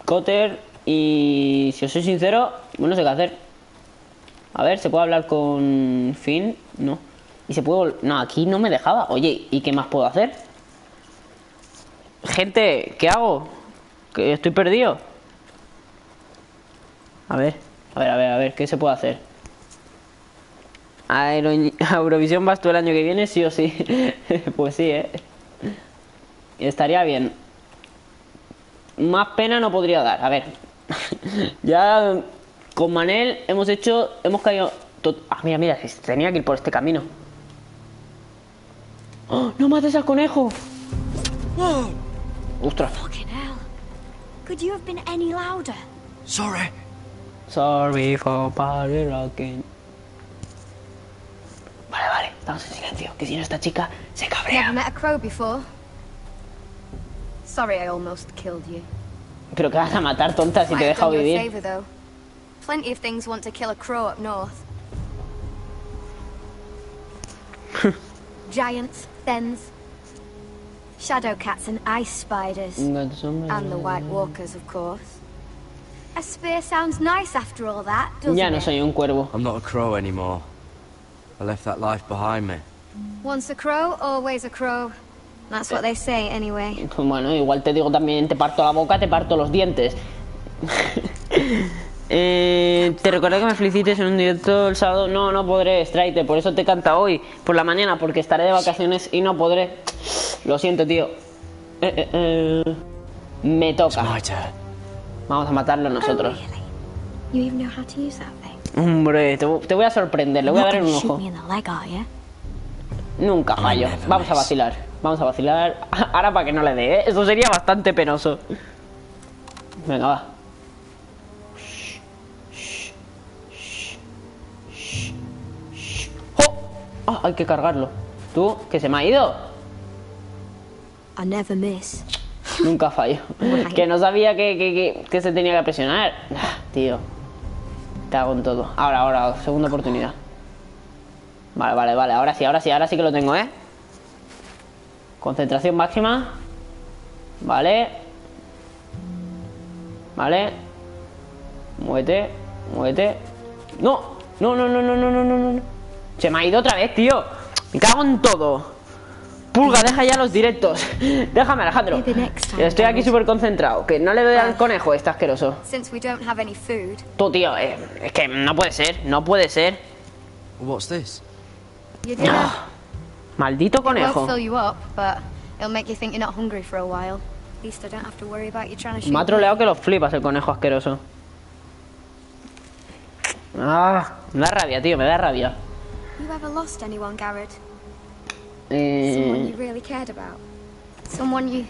Cotter y si os soy sincero, no sé qué hacer. A ver, ¿se puede hablar con Finn? No. ¿Y se puede...? No, aquí no me dejaba. Oye, ¿y qué más puedo hacer? Gente, ¿qué hago? Que estoy perdido. A ver, ¿qué se puede hacer? A Eurovisión vas tú el año que viene, sí o sí. Pues sí, estaría bien. Más pena no podría dar. A ver. Ya con Manel hemos caído... Mira, tenía que ir por este camino. ¡Oh, no mates al conejo! ¡Ostras! Fucking hell. Could you have been any louder? Sorry. Sorry for party rocking. Vale, estamos en silencio. Que si no esta chica se cabrea. Never met a crow before. Sorry I almost killed you. Pero que vas a matar, tonta, si te he dejado vivir. Favor, though. Plenty of things want to kill a crow up north. Giants, thens, shadow cats and ice spiders. And the white walkers, of course. A spear sounds nice after all that, doesn't Ya no soy un cuervo. I'm not a crow anymore. I left that life behind me. Once a crow, always a crow. That's what they say, anyway. Bueno, igual te digo también, te parto la boca, te parto los dientes. Te recuerdo que me felicites en un directo el sábado. No podré, Strike, por eso te canta hoy por la mañana, porque estaré de vacaciones y no podré. Lo siento, tío. Me toca. Vamos a matarlo nosotros. Hombre, te voy a sorprender, le voy a dar en un ojo. Nunca fallo. Vamos a vacilar. Ahora para que no le dé, Eso sería bastante penoso. Venga, va. ¡Oh! Hay que cargarlo. ¿Tú? ¿Que se me ha ido? I never miss. Nunca fallo. Que no sabía que se tenía que presionar. Tío. Te hago en todo. Ahora, segunda oportunidad. Vale. Ahora sí que lo tengo, Concentración máxima. Vale. Muévete. No. Se me ha ido otra vez, tío. Me cago en todo. Pulga, deja ya los directos. Déjame, Alejandro. Estoy aquí súper concentrado. Que no le doy al conejo, está asqueroso. Tú, tío, es que no puede ser. What's this? Maldito conejo. Me ha troleado que los flipas el conejo asqueroso. Me da rabia, tío, me da rabia. Someone you really cared about? Someone you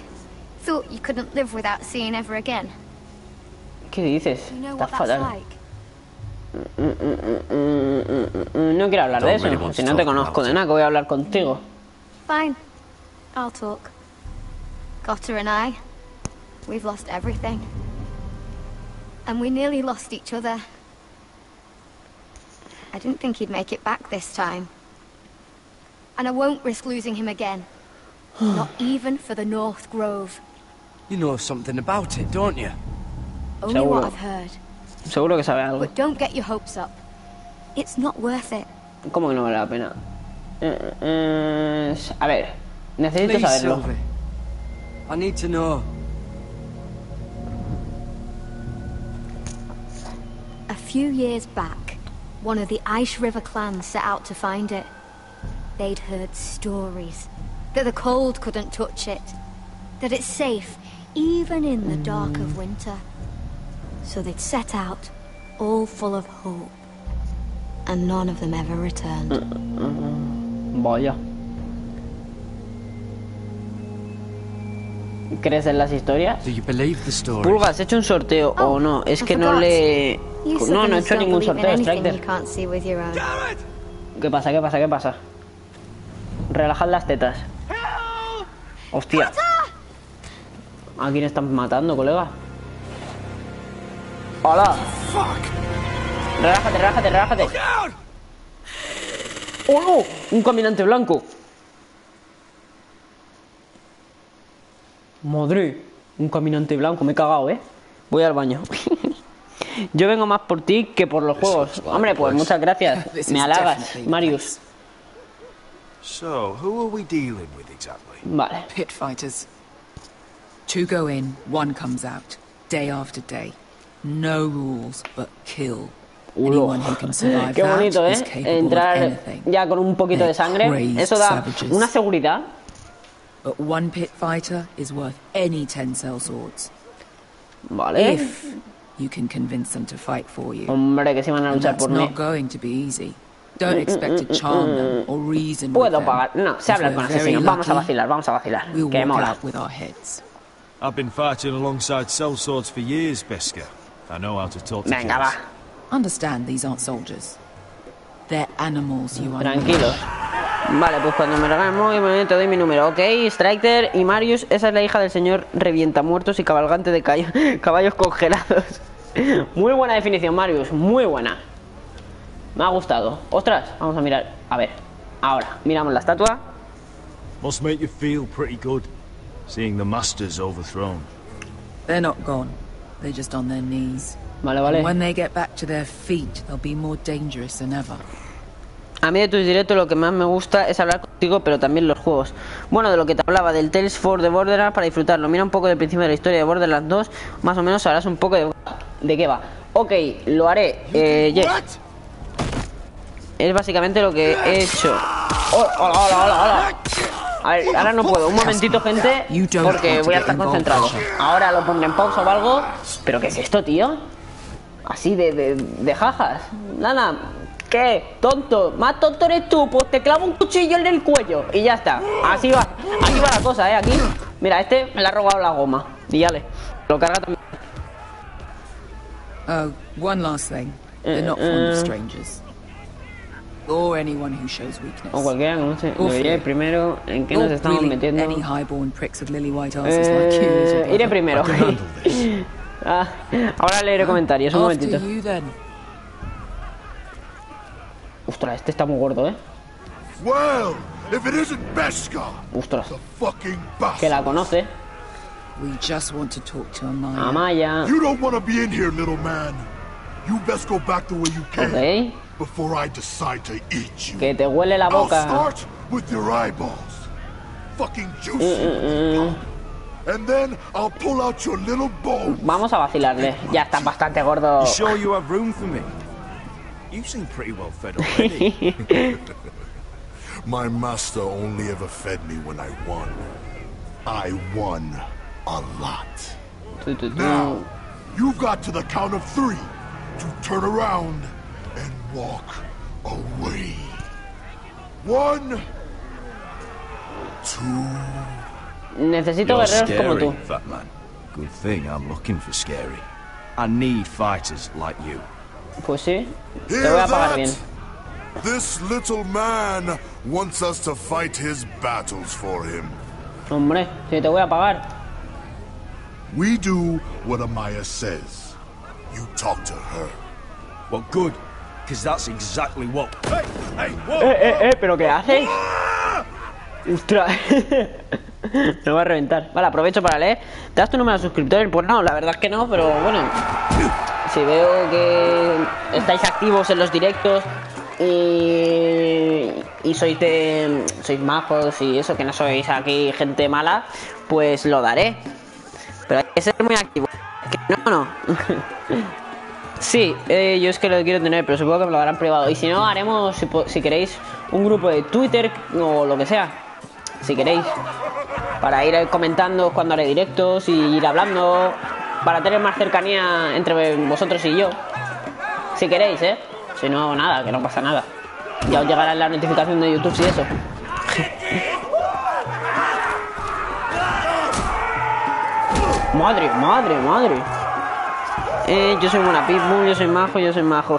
thought you couldn't live without seeing ever again? ¿Qué dices? You know Estás what that's fatal. like? No quiero hablar de eso. Si no te conozco de nada, que voy a hablar contigo. Fine. I'll talk. Cotter and I, we've lost everything. And we nearly lost each other. I didn't think he'd make it back this time. And I won't risk losing him again. Not even for the North Grove. You know something about it, don't you? Only what I've heard. Seguro que sabe algo. But don't get your hopes up. It's not worth it. ¿Cómo que no vale la pena? A ver, necesito saberlo. Sylvie. I need to know. A few years back, one of the Ice River clans set out to find it. They'd heard stories that the cold couldn't touch it, that it's safe even in the dark of winter. So they'd set out, all full of hope, and none of them ever returned. Vaya. ¿Crees en las historias? Do you believe the stories? Pulga, ¿has hecho un sorteo o no? Es que no le... No, no he hecho ningún sorteo, Striker. ¿Qué pasa? ¿Qué pasa? ¿Qué pasa? Relajad las tetas. Hostia. ¿A quién están matando, colega? ¡Hola! Relájate, relájate, relájate. ¡Oh, no! Un caminante blanco. Madre, un caminante blanco. Me he cagado, ¿eh? Voy al baño. Yo vengo más por ti que por los juegos. Hombre, pues muchas gracias. Me halagas, Marius. So, who are we dealing with exactly? Vale. Pit fighters. 2 go in, 1 comes out. Day after day. No rules, but kill. Anyone who can survive Qué bonito, that ¿eh? is capable of Entrar anything. ya con un poquito de sangre. Eso da una seguridad. But 1 pit fighter is worth any 10 sellswords. Vale. If you can convince them to fight for you. Hombre, que se van a luchar por mí. Not going to be easy. Don't expect to charm them or reason with Puedo them. pagar. No, sé hablar con asesinos. Vamos a vacilar, vamos a vacilar. We'll Que walk mola. out with our heads. I've been fighting alongside sellswords for years, Beska. I know how to talk to Venga, va. killers. Understand these aren't soldiers. They're animals you are. Tranquilos. Vale, pues cuando me regalen el móvil te doy mi número. Ok, Striker y Marius. Esa es la hija del señor revientamuertos y cabalgante de caballos congelados. Muy buena definición, Marius. Muy buena. Me ha gustado. Ostras, vamos a mirar. A ver, ahora, miramos la estatua. Must make you feel pretty good, seeing the masters overthrown. They're not gone. They're just on their knees. Vale, vale. And when they get back to their feet, they'll be more dangerous than ever. A mí de tus directos lo que más me gusta es hablar contigo, pero también los juegos. Bueno, de lo que te hablaba, del Tales for the Borderlands para disfrutarlo. Mira un poco del principio de la historia de Borderlands 2, más o menos sabrás un poco de qué va. Ok, lo haré. Yes. Es básicamente lo que he hecho. Hola, hola, hola, hola. A ver, ahora no puedo. Un momentito, gente, porque voy a estar concentrado. Ahora lo pondré en pausa o algo. ¿Pero qué es esto, tío? Así de jajas. Nada. ¿Qué? Tonto. Más tonto eres tú. Pues te clavo un cuchillo en el cuello. Y ya está. Así va. Aquí va la cosa, Aquí. Mira, este me le ha robado la goma. Y ya le. Lo carga también. Oh, one last thing. They're not fond of strangers. Or anyone who shows weakness. O cualquiera que no se debería ir primero. ¿En qué nos estamos metiendo? Any highborn pricks with lily white asses like you. Iré primero. Ahora leeré comentarios. Un momentito. Ostras, este está muy gordo, Well, if it isn't Beska, ostras, the fucking bastard. que la conoce. We just want to talk to Amaya. Amaya. You don't want to be in here, little man. You best go back the way you came. Okay. Before I decide to eat you. Que te huele la boca. I'll start with your eyeballs. Fucking juicy. And then I'll pull out your little bone. Vamos a vacilarle. Ya está bastante gordo. You sure you have room for me? You seem pretty well fed already. My master only ever fed me when I won. I won a lot. Now, you've got to the count of 3 to turn around and walk away. 1, 2. Necesito guerreros como tú. Fat man. Good thing I'm looking for scary. I need fighters like you. Pues sí, te voy a pagar bien. This little man wants us to fight his battles for him. Hombre, sí, te voy a pagar. We do what Amaya says. You talk to her. Well, good, because that's exactly what. Hey, whoa. ¿Pero qué haces? Ostras. Me va a reventar. Vale, aprovecho para leer. ¿Te das tu número de suscriptores? Pues no, la verdad es que no, pero bueno. Si veo que estáis activos en los directos y sois majos y eso, que no sois aquí gente mala, pues lo daré. Pero hay que ser muy activo. Que no. Sí, yo es que lo quiero tener, pero supongo que me lo darán privado. Y si no, haremos, si queréis, un grupo de Twitter o lo que sea. Si queréis, para ir comentando cuando haré directos y ir hablando, para tener más cercanía entre vosotros y yo. Si queréis, si no, nada, que no pasa nada. Ya os llegará la notificación de YouTube y eso. Madre, madre, madre. Yo soy buena pitbull, yo soy majo, yo soy majo.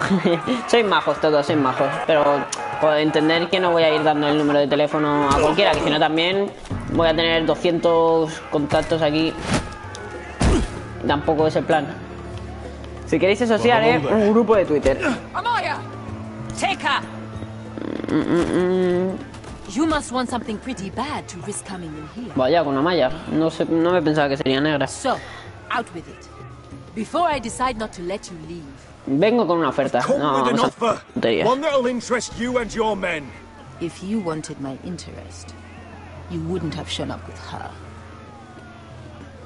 Soy majos todos, soy majos. Pero por entender que no voy a ir dando el número de teléfono a cualquiera, que si no también voy a tener 200 contactos aquí. Tampoco es el plan. Si queréis eso sí, haré un grupo de Twitter. Amaya, take her. You must want something pretty bad to risk coming in here. Vaya, con Amaya. No sé, no me pensaba que sería negra. So, out with it. Before I decide not to let you leave. Vengo con una oferta. No, vamos a tonterías. One that'll interest you and your men. If you wanted my interest, you wouldn't have shown up with her.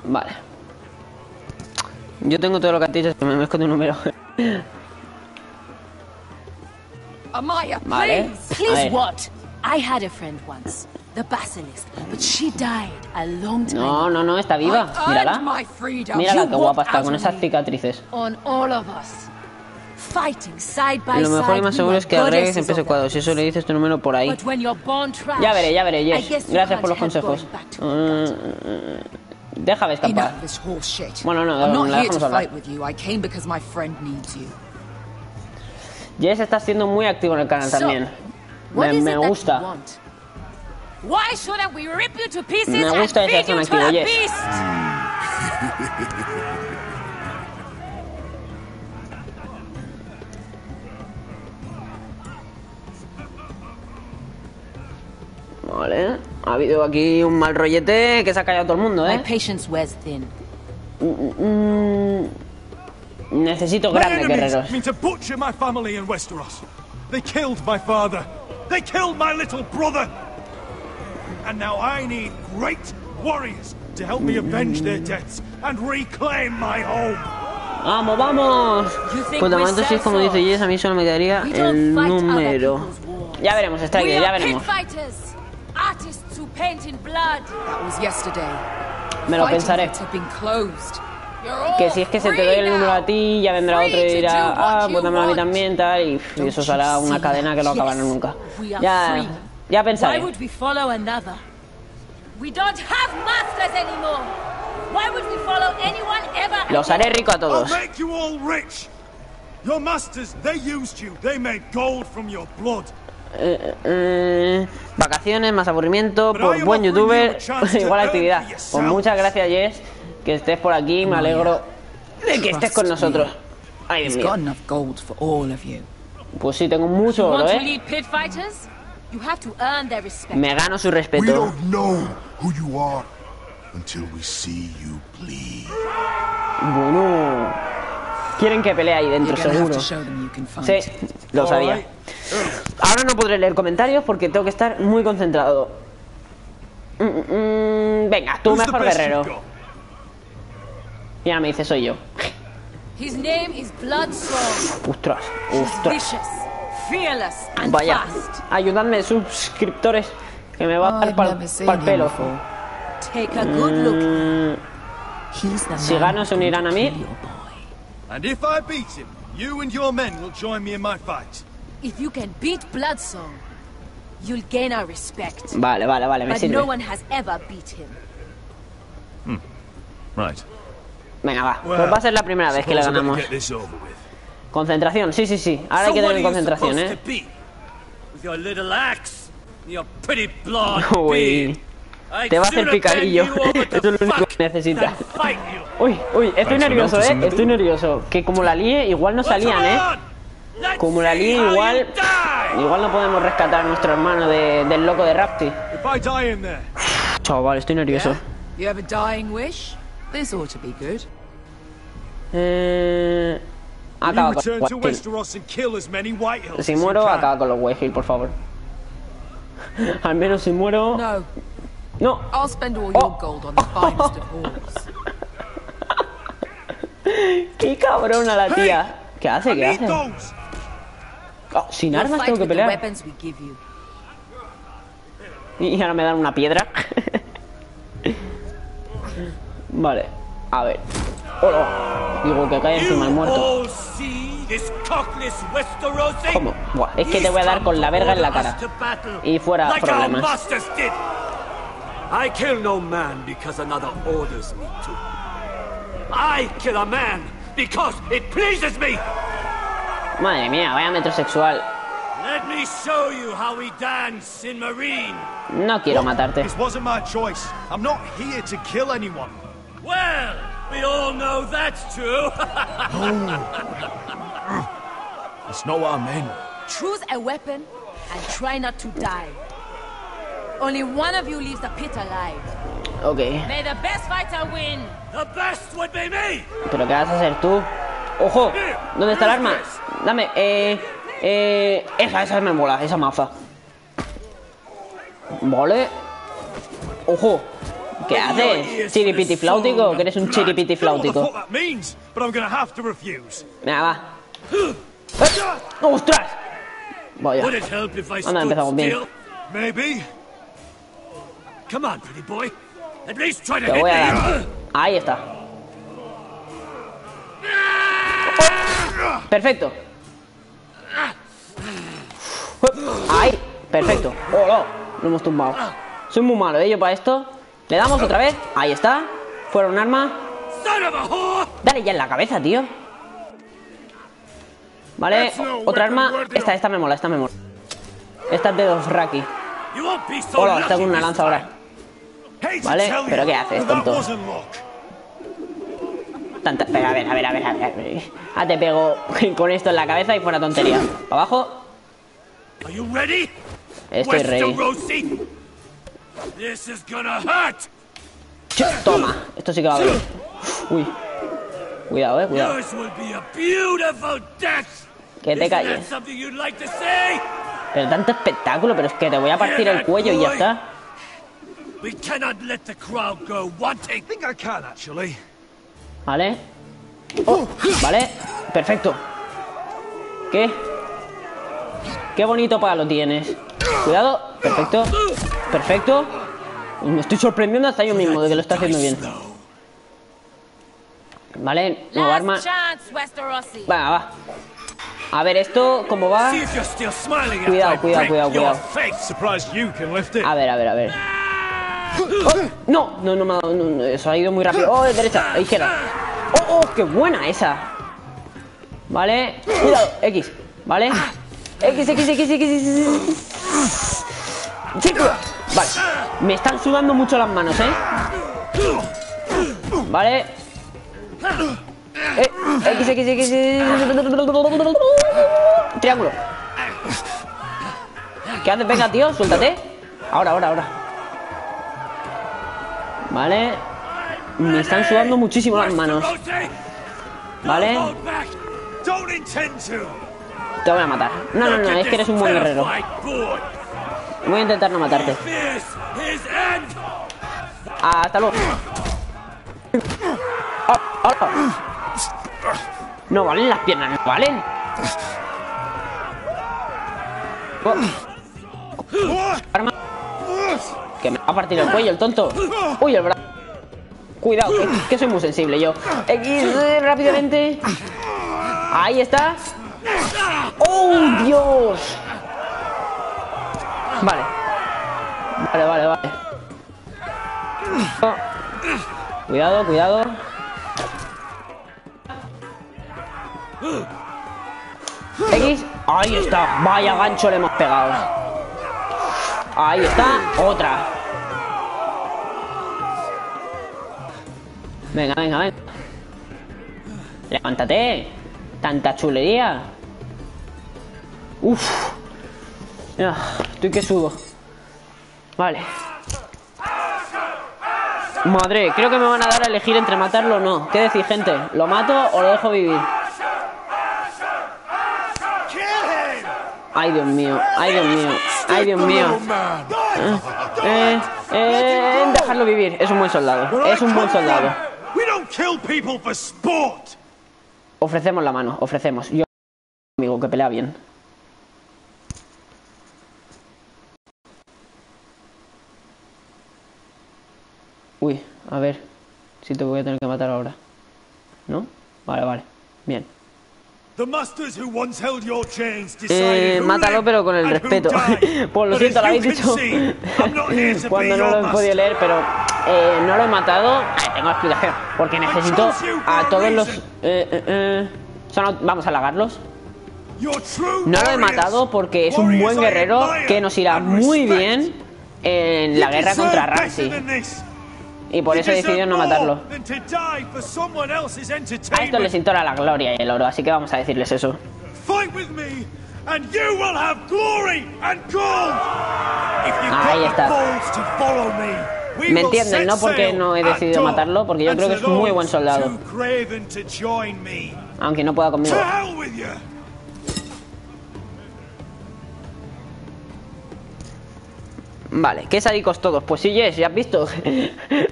Vale. Yo tengo todo lo que has dicho, que me mezco tu número. Amaya, vale. Please what? I had a friend once, the basilisk, but she died a long time. No, no, no, está viva. Mírala. Mírala qué guapa está con esas cicatrices. On all of us. Fighting side by Lo mejor y side, más seguro es que agregues en peso cuadrado. Si eso le dices tu número por ahí. Ya veré, Jess. Gracias por los consejos. Déjame escapar. Bueno, no, la dejamos hablar. Jess está siendo muy activo en el canal también. Me gusta. Me gusta esa zona activo, Jess. Vale, ha habido aquí un mal rollete que se ha callado todo el mundo, ¿eh? Necesito grandes guerreros. They killed my father. They killed my little brother. And now I need great warriors to help me avenge their deaths and reclaim my home. ¡Vamos, vamos! Pues de momento sí, como dice Jess, a mí solo me quedaría el número. Ya veremos, Striker, ya veremos. Me lo pensaré. Que si es que se te doy el número a ti, ya vendrá otro y dirá, ah, pues dámelo a mí también, tal, y eso será una cadena que no acabará nunca. Ya pensaré. Los haré rico a todos. Vacaciones, más aburrimiento, por buen youtuber, igual actividad. Pues muchas gracias, Jess. Que estés por aquí, me alegro de que estés con nosotros. Ay, Dios mío. Pues sí, tengo mucho oro, ¿eh? Me gano su respeto. Bueno. Quieren que pelee ahí dentro, seguro. Sí, lo sabía. Ahora no podré leer comentarios porque tengo que estar muy concentrado. Venga, tú mejor guerrero. Y ahora me dice, soy yo. Ostras, ostras. Vaya, ayudadme, suscriptores, que me va a dar para el pelo. Si gano, se unirán a mí. Vale, me sirve. Venga, va. Pues va a ser la primera vez que le ganamos. Concentración, sí. Ahora hay que tener concentración, ¿eh? Uy. Te va a hacer picadillo. Eso es lo único que necesitas. Uy, estoy nervioso, ¿eh? Estoy nervioso. Que como la líe, igual no salían, ¿eh? Como la líe, igual no podemos rescatar a nuestro hermano del loco de Rapti. Chaval, estoy nervioso. This ought to be good. Acaba con los White. Si muero, acaba con los White Hill, por favor. Al menos si muero. No. I'll spend all your gold on the finest of halls. Qué cabrona la tía. ¿Qué hace? Oh, sin armas tengo que pelear. Y ahora me dan una piedra. Vale, a ver. Digo que cae encima el muerto. ¿Cómo? Buah, es que te voy a dar con la verga en la cara. Y fuera problemas. I kill a man because it pleases me. Madre mía, vaya metrosexual. Let me show you how we dance in Marine. No quiero matarte. This wasn't my choice. I'm not here to kill anyone. Well, we all know that's true. That's not what I meant. Choose a weapon and try not to die. Only one of you leaves the pit alive. Ok. May the best fighter win. The best would be me. ¿Pero qué vas a hacer tú? ¡Ojo! ¿Dónde está el arma? Dame, esa me mola, esa maza. Vale. ¡Ojo! ¿Qué haces? ¿Chiripiti flautico? ¿Que eres un chiripiti flautico? Venga, va. ¡Ostras! Vaya. Anda, empezamos bien. Te voy a dar. Ahí está. Perfecto. Ahí, perfecto. Oh, no, lo hemos tumbado. Soy muy malo, yo para esto. Le damos otra vez. Ahí está. Fuera un arma. Dale ya en la cabeza, tío. Vale, otra arma. Esta me mola, esta me mola. Esta es de dos Raki. Hola, está con una lanza ahora. Vale, pero ¿qué haces, tonto? Pero a ver. Ah, te pego con esto en la cabeza y fuera tontería. ¿Para abajo? Estoy ready. Toma, esto sí que va a ver. Uy. Cuidado, cuidado. Que te calles. Pero tanto espectáculo, pero es que te voy a partir el cuello y ya está. Vale. Oh, vale. Perfecto. Qué bonito palo tienes. Cuidado. Perfecto. Perfecto. Me estoy sorprendiendo hasta yo mismo de que lo está haciendo bien. Vale, nueva arma. Va. A ver, esto, ¿cómo va? Cuidado. A ver. Oh, no me ha dado. No, eso ha ido muy rápido. Oh, derecha, izquierda. Oh, qué buena esa. Vale, cuidado, X. Vale. X. Sí, vale. Me están sudando mucho las manos, Vale. X. Triángulo. ¿Qué haces? Venga, tío, suéltate. Ahora. Vale. Me están sudando muchísimo las manos. Vale. Te voy a matar. No, es que eres un buen guerrero. Voy a intentar no matarte. Hasta luego. No valen las piernas, no valen. Arma. Que me va a partir el cuello el tonto. Uy, el brazo. Cuidado, que soy muy sensible yo. X, rápidamente. Ahí está. ¡Oh, Dios! Vale. Cuidado. X. Ahí está. Vaya gancho le hemos pegado. Ahí está. Otra. Venga. Levántate. Tanta chulería. Uf. Estoy que sudo. Vale. Madre, creo que me van a dar a elegir entre matarlo o no. ¿Qué decís, gente? ¿Lo mato o lo dejo vivir? Ay, Dios mío. Dejarlo vivir. Es un buen soldado. Ofrecemos la mano, Yo, amigo, que pelea bien. Uy, a ver si te voy a tener que matar ahora. ¿No? Vale. Bien. Mátalo, pero con el respeto. Pues lo siento, lo habéis dicho cuando no lo he podido leer, pero no lo he matado. Tengo explicación. Porque necesito a todos los... vamos a halagarlos. No lo he matado porque es un buen guerrero que nos irá muy bien en la guerra contra Ramsey. Y por eso he decidido no matarlo. A esto les importa la gloria y el oro, así que vamos a decirles eso. Ahí está. Me entienden, ¿no? Porque no he decidido matarlo, porque yo creo que es un muy buen soldado. Aunque no pueda conmigo. Vale, qué sádicos todos. Pues sí, Jess, ya has visto.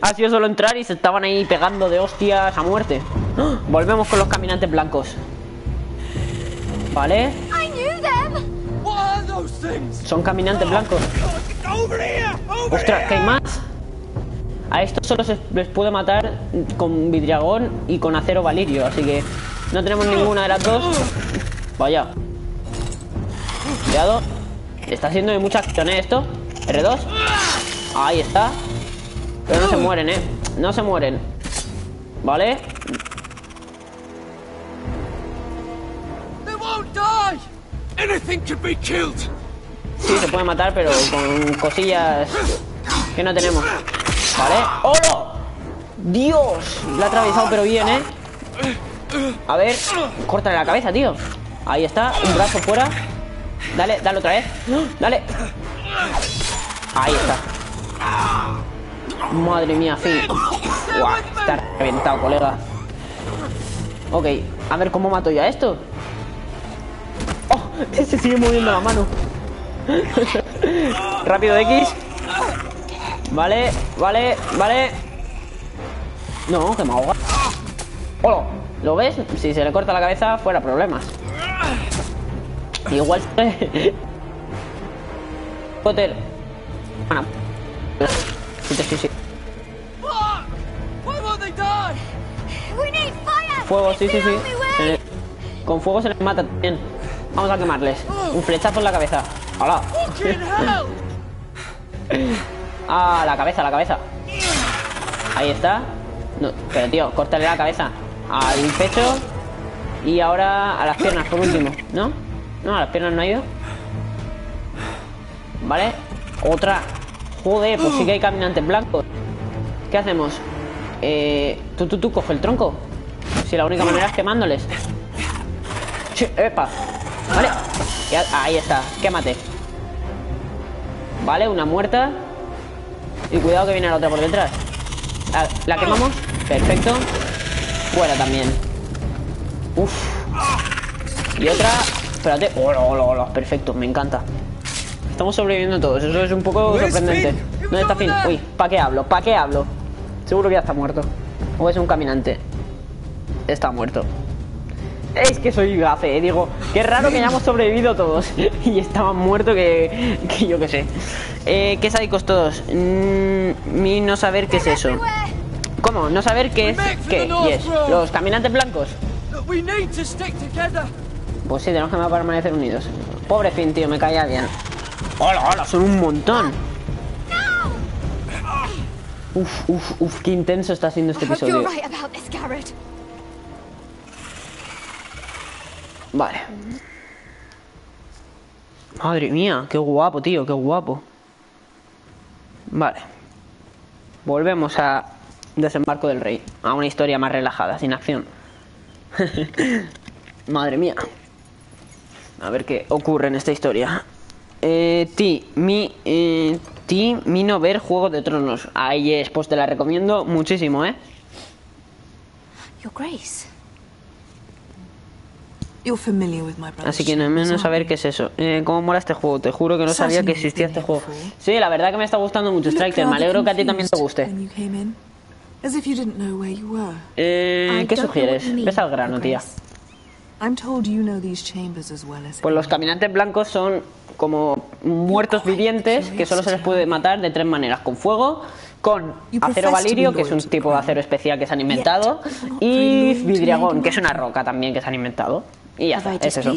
Ha sido solo entrar y se estaban ahí pegando de hostias a muerte. ¡Oh! Volvemos con los caminantes blancos. Vale. Son caminantes blancos. Ostras, ¿qué hay más? A estos solo se les puede matar con vidriagón y con acero valirio. Así que no tenemos ninguna de las dos. Vaya. Cuidado. Está haciendo de mucha acción, esto. R2. Ahí está. Pero no se mueren, no se mueren. Vale. Sí, se puede matar, pero con cosillas que no tenemos. Vale. ¡Hola! ¡Dios! La ha atravesado pero bien, A ver. Córtale la cabeza, tío. Ahí está. Un brazo fuera. Dale, dale otra vez. Dale. Ahí está. Madre mía, fin. Guau, está reventado, colega. Ok, a ver cómo mato yo a esto. Oh, se sigue moviendo la mano. Rápido X. Vale, vale, vale. No, que me ahoga. ¡Hola! ¿Lo ves? Si se le corta la cabeza, fuera problemas. Igual. Potter. Bueno. Sí. Fuego, sí. Con fuego se les mata también. Vamos a quemarles. Un flechazo en la cabeza. ¡Hala! Ah, la cabeza. Ahí está. No, pero tío, córtale la cabeza. Al pecho. Y ahora a las piernas por último. ¿No? No, a las piernas no ha ido. Vale. Otra. Joder, pues sí que hay caminantes blancos. ¿Qué hacemos? Tú coge el tronco. Si la única manera es quemándoles. ¡Epa! Vale. Ahí está, quémate. Vale, una muerta. Y cuidado que viene la otra por detrás. ¿La quemamos? Perfecto. Fuera también. Uf. Y otra. Espérate. Hola, perfecto, me encanta. Estamos sobreviviendo todos, eso es un poco sorprendente. ¿Dónde está Finn? Uy, ¿para qué hablo? Seguro que ya está muerto. O es un caminante. Está muerto. Es que soy gafe, digo, qué raro que hayamos sobrevivido todos. Y estaban muertos que yo qué sé. ¿Qué sádicos todos? No saber qué es eso. ¿Cómo? ¿No saber qué es qué? Yes. ¿Los caminantes blancos? Pues sí, tenemos que permanecer unidos. Pobre Finn, tío, me caía bien. ¡Hola! Son un montón. Uf, qué intenso está siendo este episodio. Vale. Madre mía, qué guapo, tío, qué guapo. Vale. Volvemos a Desembarco del Rey. A una historia más relajada, sin acción. Madre mía. A ver qué ocurre en esta historia. Mi no ver Juego de Tronos. Ahí es, pues te la recomiendo muchísimo, Your Grace. You're familiar with my brother. Así que no menos saber qué es eso. ¿Cómo mola este juego? Te juro que no sabía que existía este juego. Sí, la verdad que me está gustando mucho, Striker. Me alegro que a ti también te guste. ¿Qué sugieres? Ves al grano, tía. Pues los caminantes blancos son como muertos vivientes que solo se les puede matar de tres maneras: con fuego, con acero valirio, que es un tipo de acero especial que se han inventado, y vidriagón, que es una roca también que se han inventado. Y ya está, es eso.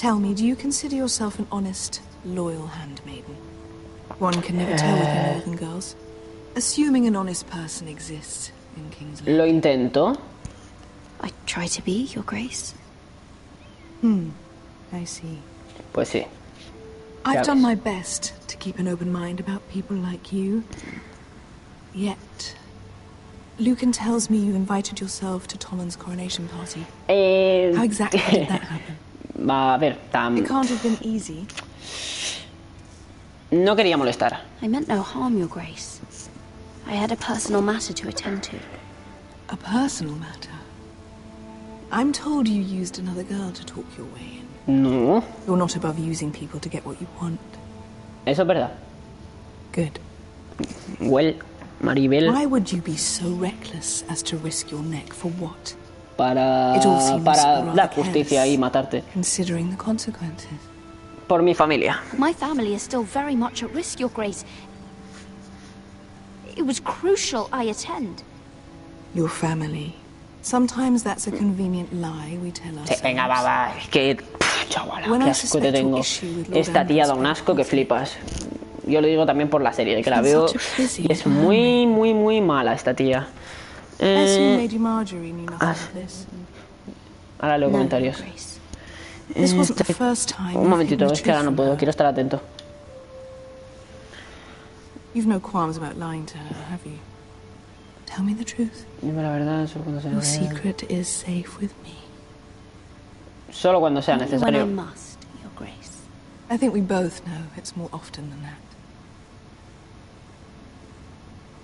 Tell me, do you consider yourself an honest, loyal handmaiden? One can never tell with the northern girls. Assuming an honest person exists in King's Landing. Lo intento. I try to be, Your Grace. I see. Pues sí. I've done my best to keep an open mind about people like you. Yet, Lucan tells me you invited yourself to Tolan's coronation party. How exactly did that happen? A ver, It can't have been easy. No quería molestar. I meant no harm, Your Grace. I had a personal matter to attend to. A personal matter? I'm told you used another girl to talk your way in. No. You're not above using people to get what you want. Eso es verdad. Good. Well, Maribel. Why would you be so reckless as to risk your neck for what? Para dar justicia y matarte. Considering the consequences. Por mi familia. My family is still very much at risk, Your Grace. It was crucial I attend. Your family. Sometimes that's a convenient lie we tell ourselves. Sí, venga, va. Es que... chavala, qué asco te tengo. Esta tía da un asco que flipas. Yo lo digo también por la serie, de que la veo y es muy, muy, muy mala esta tía. Ahora leo comentarios. Un momentito, es que ahora no puedo, quiero estar atento. You've no qualms about lying to her, have you? Tell me the truth. Dime la verdad, solo cuando sea necesario. Your secret is safe with me. Solo cuando sea necesario. When I must, Your Grace. I think we both know it's more often than that.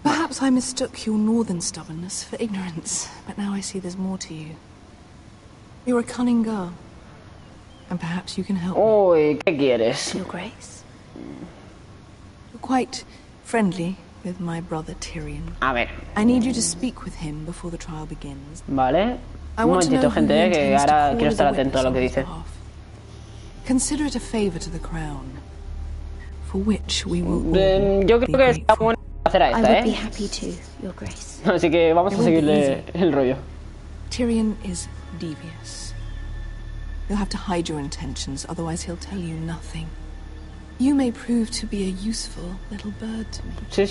Perhaps I mistook your northern stubbornness for ignorance, but now I see there's more to you. You're a cunning girl, and perhaps you can help me. ¿Qué quieres? Your Grace. You're quite friendly with my brother Tyrion. A ver. I need you to speak with him before the trial begins. Vale. Un momentito, gente, que ahora quiero estar atento a lo que dice. Consider it a favor to the crown, for which we will yo creo que está bueno hacer a esta, I would be happy to, Your Grace. Así que vamos a seguirle el rollo. Tyrion is devious. You'll have to hide your intentions, otherwise he'll tell you nothing. You may prove to be a useful little bird to me. Sí,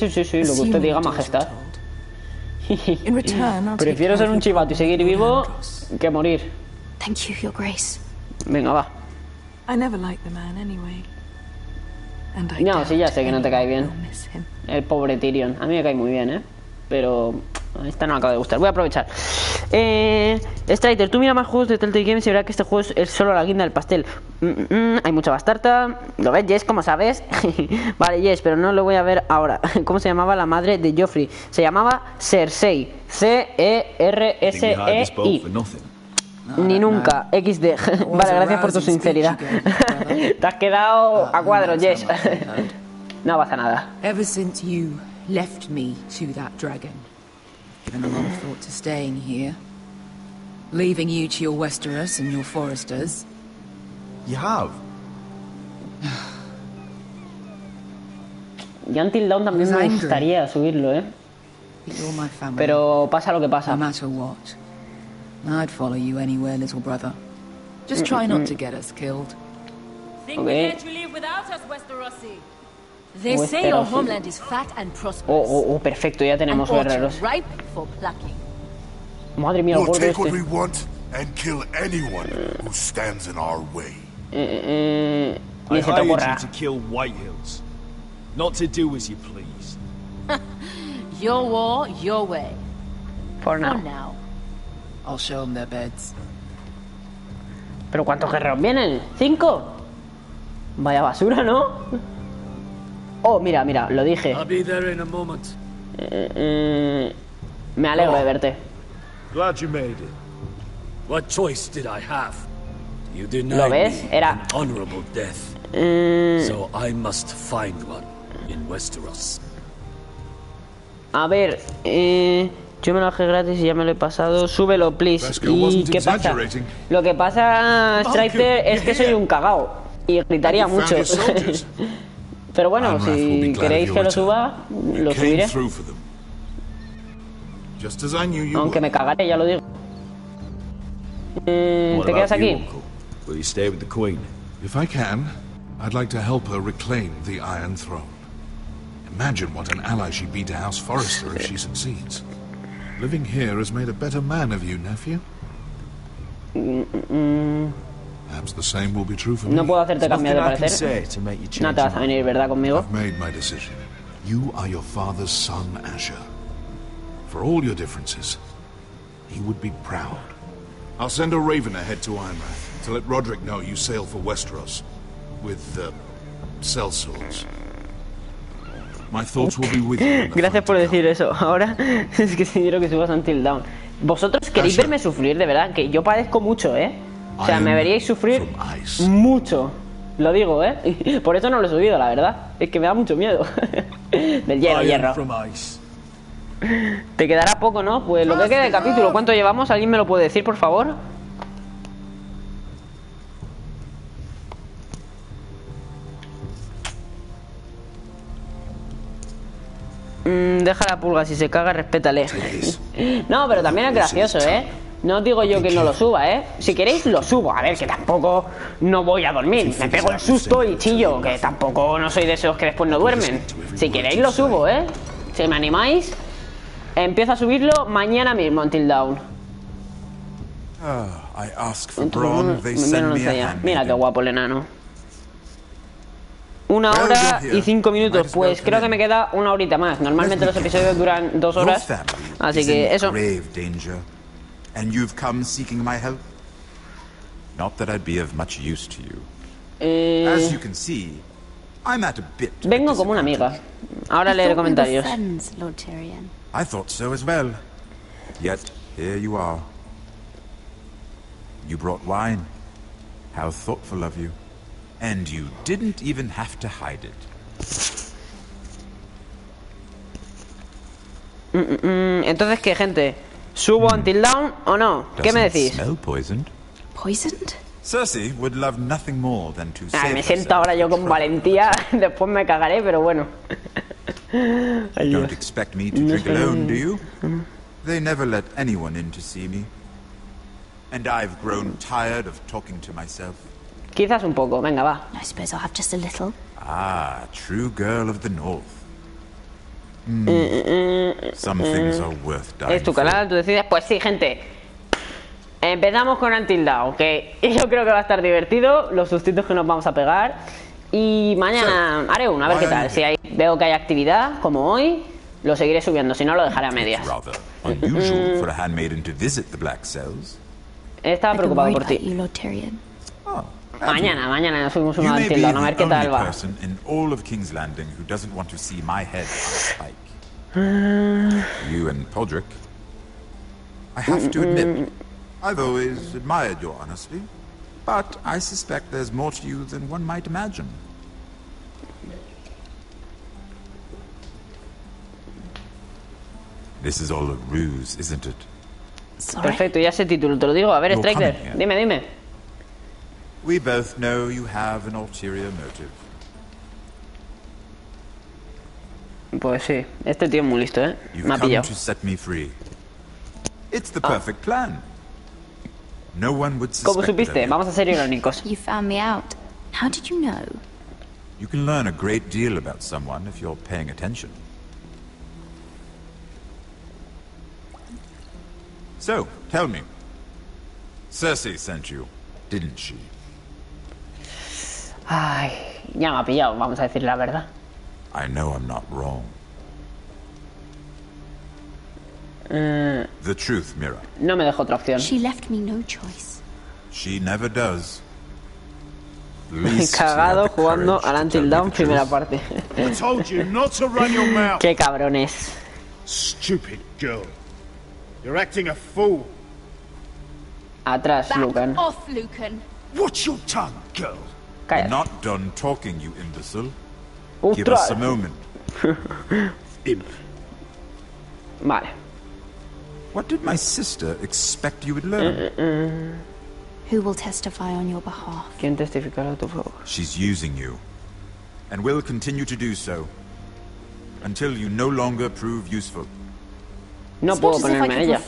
lo que usted diga, majestad. Prefiero ser un chivato y seguir vivo que morir. Thank you, Your Grace. Venga, va. I never liked the man anyway. No, sí, ya sé que no te cae bien. El pobre Tyrion. A mí me cae muy bien, pero esta no me acaba de gustar. Voy a aprovechar. Strider, tú mira más juegos de Telltale Games y verás que este juego es solo la guinda del pastel. Hay mucha bastarta. ¿Lo ves, Jess? ¿Cómo sabes? Vale, Jess, pero no lo voy a ver ahora. ¿Cómo se llamaba la madre de Joffrey? Se llamaba Cersei. C-E-R-S-E-I. Ni nunca. XD. Vale, gracias por tu sinceridad. Te has quedado a cuadros, Jess. No pasa nada. Ever since you left me to that dragon, given a lot of thought to staying here, leaving you to your Westeros and your Foresters. You have. Y Until Dawn también me gustaría subirlo, pero pasa lo que pasa. No matter what, I'd follow you anywhere, little brother. Just try not to get us killed. Think we let you live without us, Westerosi. They say your homeland is fat and prosperous. Perfecto, ya tenemos guerreros. Ripe for plucking. Madre mía, we'll take what we want and kill anyone who stands in our way. I hired you to kill Whitehills, not to do as you please. Your war, your way. For now. I'll show them their beds. ¿Pero cuántos guerreros vienen? ¿5? Vaya basura, ¿no? Oh, mira, lo dije. I'll be there in a moment. Me alegro de verte. Glad you made it. What choice did I have? You denied ¿Lo ves? me Era an honorable death. So I must find one in Westeros. A ver, yo me lo bajé gratis y ya me lo he pasado. Súbelo, please. ¿Y qué pasa? Lo que pasa, Strider, es que soy un cagao y gritaría mucho. Pero bueno, si queréis que lo suba, lo subiré. Aunque me cagaré, ya lo digo. ¿Te quedas aquí? If I can, I'd like to help her reclaim the Iron Throne. Imagine what an ally she'd be to House Forrester if she succeeds. Living here has made a better man of you, nephew. Perhaps the same will be true for me. No puedo hacerte cambiar de parecer. No te vas a venir, ¿verdad, conmigo? I've made my decision. You are your father's son, Asher. For all your differences, he would be proud. I'll send a raven ahead to Ironrath to let Roderick know you sail for Westeros with sellswords. My thoughts will be with you. Gracias por decir eso. Ahora es que si quiero que subas Until Dawn. Vosotros queréis verme sufrir, de verdad, que yo padezco mucho, ¿eh? O sea, me veríais sufrir mucho. Lo digo, ¿eh? Por eso no lo he subido, la verdad. Es que me da mucho miedo. Del hierro. Te quedará poco, ¿no? Pues lo que queda de capítulo. ¿Cuánto llevamos? ¿Alguien me lo puede decir, por favor? Deja la pulga, si se caga, respétale. No, pero también es gracioso, ¿eh? No os digo yo que no lo suba, ¿eh? Si queréis, lo subo. A ver, que tampoco no voy a dormir. Me pego el susto y chillo. Que tampoco no soy de esos que después no duermen. Si queréis, lo subo, ¿eh? Si me animáis, empiezo a subirlo mañana mismo, Until Dawn. Mira qué guapo el enano. 1 hora y 5 minutos. Pues creo que me queda 1 horita más. Normalmente los episodios duran 2 horas. Así que eso. And you've come seeking my help? Not that I'd be of much use to you. As you can see, I'm at a bit. Vengo como una amiga. Ahora leeré comentarios. I thought so as well. Yet here you are. You brought wine. How thoughtful of you. And you didn't even have to hide it. Entonces, ¿qué, gente? ¿Subo Until Dawn o no? ¿Qué me decís? Poisoned? Cersei would love nothing more than to me siento ahora yo con valentía. Después me cagaré, pero bueno. Don't expect me to drink alone, do you? They never let anyone in to see me. And I've grown tired of talking to myself. Quizás un poco, venga, va. I suppose I'll have just a little. Ah, true girl of the north. Some things are worth dying. Es tu canal, tú decides. Pues sí, gente. Empezamos con Until Dawn, que yo creo que va a estar divertido. Los sustitos que nos vamos a pegar. Y mañana haré uno, a ver qué tal. Si veo que hay actividad, como hoy, lo seguiré subiendo. Si no, lo dejaré a medias. Estaba preocupado por ti. Mañana nos subimos uno Until Dawn, a ver qué tal va. You and Podrick. I have to admit, I've always admired your honesty, but I suspect there's more to you than one might imagine. This is all a ruse, isn't it? Perfecto, ya sé título, te lo digo. A ver, Striker, dime. We both know you have an ulterior motive. Pues sí, este tío es muy listo, ¿eh? Me ha pillado. ¿Cómo supiste? Vamos a ser irónicos. You found me out. How did you know? You can learn a great deal about someone if you're paying attention. So, tell me. Cersei sent you, didn't she? Ay, ya me ha pillado, vamos a decir la verdad. I know I'm not wrong. The truth, Mira. No me dejó otra opción. She left me no choice. She never does. Cagado jugando al Until Dawn primera parte. I told you not to run your mouth. Qué cabrones. Stupid girl. You're acting a fool. Atrás, Lucan. Back off, Lucan. Watch your tongue, girl. I'm not done talking, you imbecile. Give us a moment. Imp. Vale. What did my sister expect you would learn? Who will testify on your behalf? ¿Quién testificará a tu favor? She's using you, and will continue to do so until you no longer prove useful. No puedo ponerme a ella.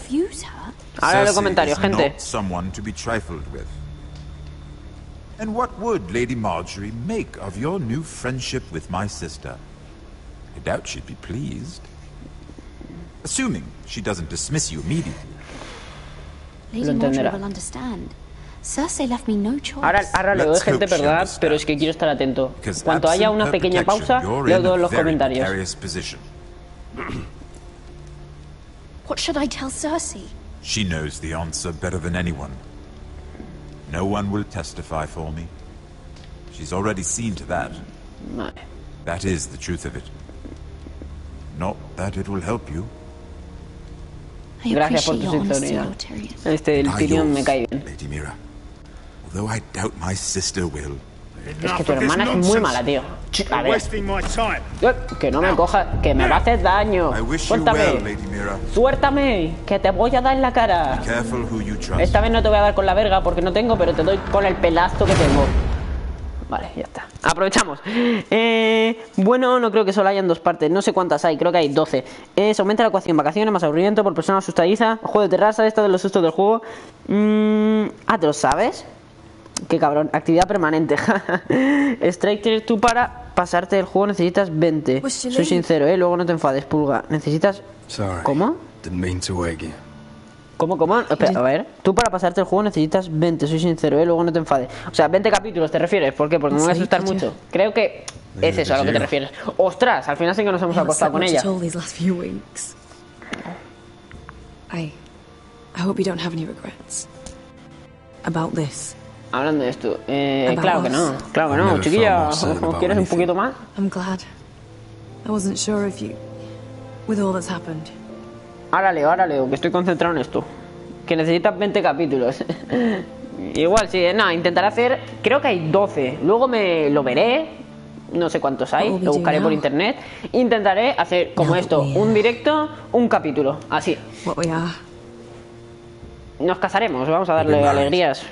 Ahora los comentarios, gente. Not someone to be trifled with. And what would Lady Marjorie make of your new friendship with my sister? I doubt she'd be pleased. Assuming she doesn't dismiss you immediately. Lady Marjorie will understand. Cersei left me no choice. Ahora leo de gente, ¿verdad? Pero es que quiero estar atento. Cuanto haya una pequeña pausa, leo todos los comentarios. What should I tell Cersei? She knows the answer better than anyone. No one will testify for me. She's already seen to that. Vale. That is the truth of it. Not that it will help you. Gracias por tu sintonía. El Tyrion me cae bien. Lady Mira, although I doubt my sister will. Es que tu hermana es muy mala, tío. A ver. Que no me cojas, que me va a hacer daño. Suéltame. Suéltame, que te voy a dar en la cara. Esta vez no te voy a dar con la verga porque no tengo, pero te doy con el pelazo que tengo. Vale, ya está. Aprovechamos. Bueno, no creo que solo hayan 2 partes. No sé cuántas hay, creo que hay 12. Se aumenta la ecuación. Vacaciones más aburrimiento por persona asustadiza. Juego de terraza, esto de los sustos del juego. ¿Te lo sabes? Qué cabrón. Actividad permanente. Striker, tú para pasarte el juego necesitas 20. Soy sincero, luego no te enfades, pulga. Necesitas... ¿Cómo? ¿Cómo? Espera, a ver. Tú para pasarte el juego necesitas 20, soy sincero, luego no te enfades. O sea, 20 capítulos, ¿te refieres? ¿Por qué? Porque me voy a asustar mucho. Creo que es eso a lo que te refieres. ¡Ostras! Al final sí que nos hemos acostado con ella. I hope you don't have any regrets about this. Hablando de esto, claro que no, chiquilla. ¿Quieres un poquito más? I'm glad. I wasn't sure if you, with all that's happened. Ahora leo, que estoy concentrado en esto. Que necesitas 20 capítulos. Igual, sí, no, intentaré hacer, creo que hay 12. Luego me lo veré, no sé cuántos hay, lo buscaré por internet. Intentaré hacer como esto, un directo, un capítulo, así. Nos casaremos, vamos a darle alegrías.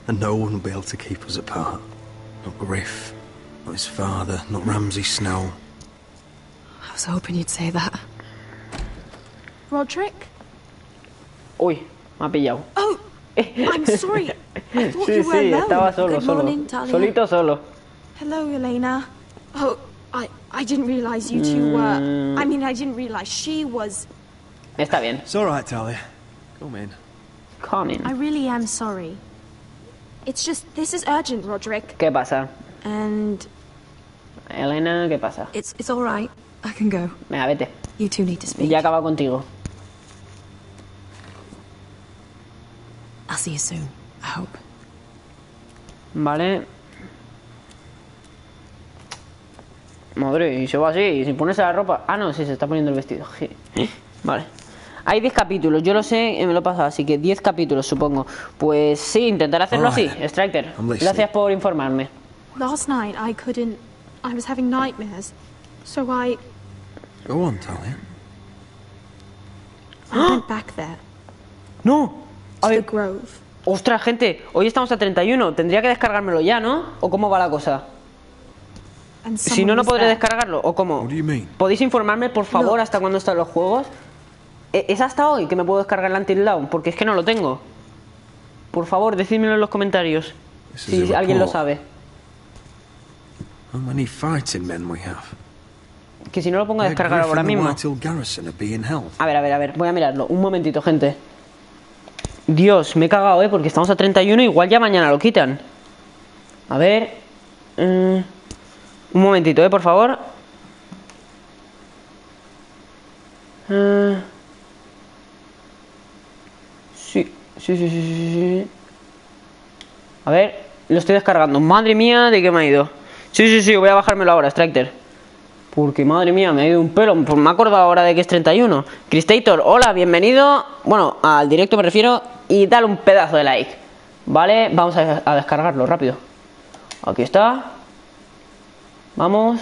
And no one will be able to keep us apart. Not Griff, not his father, not Ramsay Snow. I was hoping you'd say that. Roderick? Uy, me ha pillado. Oh, I'm sorry. I thought you were alone. Estaba solo, Good morning, Talia. Solito, solo. Hello, Elena. Oh, I didn't realize you two were... I mean, I didn't realize she was... Está bien. It's all right, Talia. Come in. Come in. I really am sorry. It's just, this is urgent, Roderick. ¿Qué pasa? And... Elena, ¿qué pasa? It's all right. I can go. Venga, vete. You two need to speak. Ya acaba contigo. I'll see you soon, I hope. Vale. Madre, y se va así, sin ponerse la ropa. Ah, no, sí, se está poniendo el vestido. Vale. Hay 10 capítulos, yo lo sé, me lo he pasado, así que 10 capítulos, supongo. Pues sí, intentaré hacerlo así, Striker. Gracias por informarme. Last night I couldn't... I was having nightmares. So I... Go on, Talia. I went back there. No. A ver. The Grove. Ostras, gente, hoy estamos a 31. Tendría que descargármelo ya, ¿no? ¿O cómo va la cosa? Si no, no podré descargarlo. ¿O cómo? ¿Podéis informarme, por favor, hasta cuándo están los juegos? ¿Es hasta hoy que me puedo descargar el Until Dawn? Porque es que no lo tengo. Por favor, decídmelo en los comentarios. Si alguien lo sabe. How many fighting men we have? Que si no lo pongo a descargar ahora mismo. A ver, voy a mirarlo. Un momentito, gente. Dios, me he cagado, porque estamos a 31. Igual ya mañana lo quitan. A ver. Un momentito, por favor. Sí. A ver, lo estoy descargando. Madre mía, ¿de qué me ha ido? Sí, voy a bajármelo ahora, Striker. Porque madre mía, me ha ido un pelo. Pues me he acordado ahora de que es 31. Cristator, hola, bienvenido. Bueno, al directo me refiero. Y dale un pedazo de like. Vale, vamos a descargarlo rápido. Aquí está. Vamos.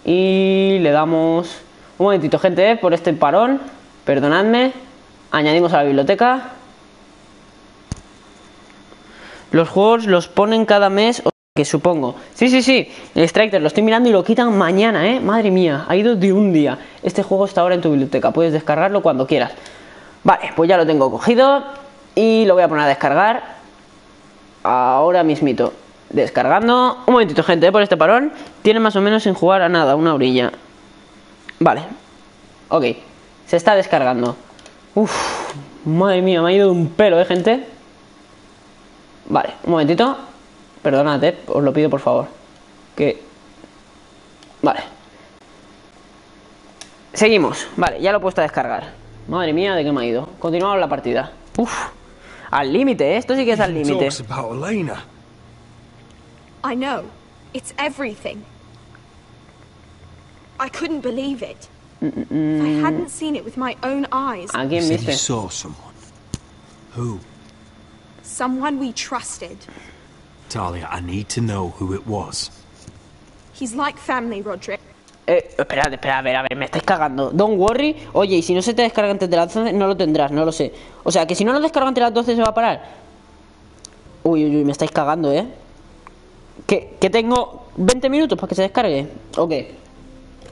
Y le damos... Un momentito, gente, por este parón. Perdonadme. Añadimos a la biblioteca. Los juegos los ponen cada mes... Que supongo. Sí. El Striker lo estoy mirando y lo quitan mañana, Madre mía, ha ido de un día. Este juego está ahora en tu biblioteca. Puedes descargarlo cuando quieras. Vale, pues ya lo tengo cogido. Y lo voy a poner a descargar. ahora mismito. Descargando. Un momentito, gente, por este parón. Tiene más o menos sin jugar a nada, una orilla. Vale. Ok. Se está descargando. Uf. Madre mía, me ha ido un pelo, gente. Vale, un momentito. Perdonad, os lo pido por favor. Vale. Seguimos. Vale, ya lo he puesto a descargar. Madre mía, de qué me ha ido. Continuamos la partida. Uf. Al límite, esto sí que es al límite. I know. It's everything. I couldn't believe it. If I hadn't seen it with my own eyes. ¿A quién viste? You saw someone. Who? Someone we trusted. Talia, I need to know who it was. He's like family, Roderick. Esperad, a ver, me estáis cagando. Don't worry. Oye, y si no se te descarga antes de las 12, no lo tendrás, no lo sé. O sea, que si no lo descarga antes de las 12 se va a parar. Uy, me estáis cagando, Que tengo 20 minutos para que se descargue. Ok.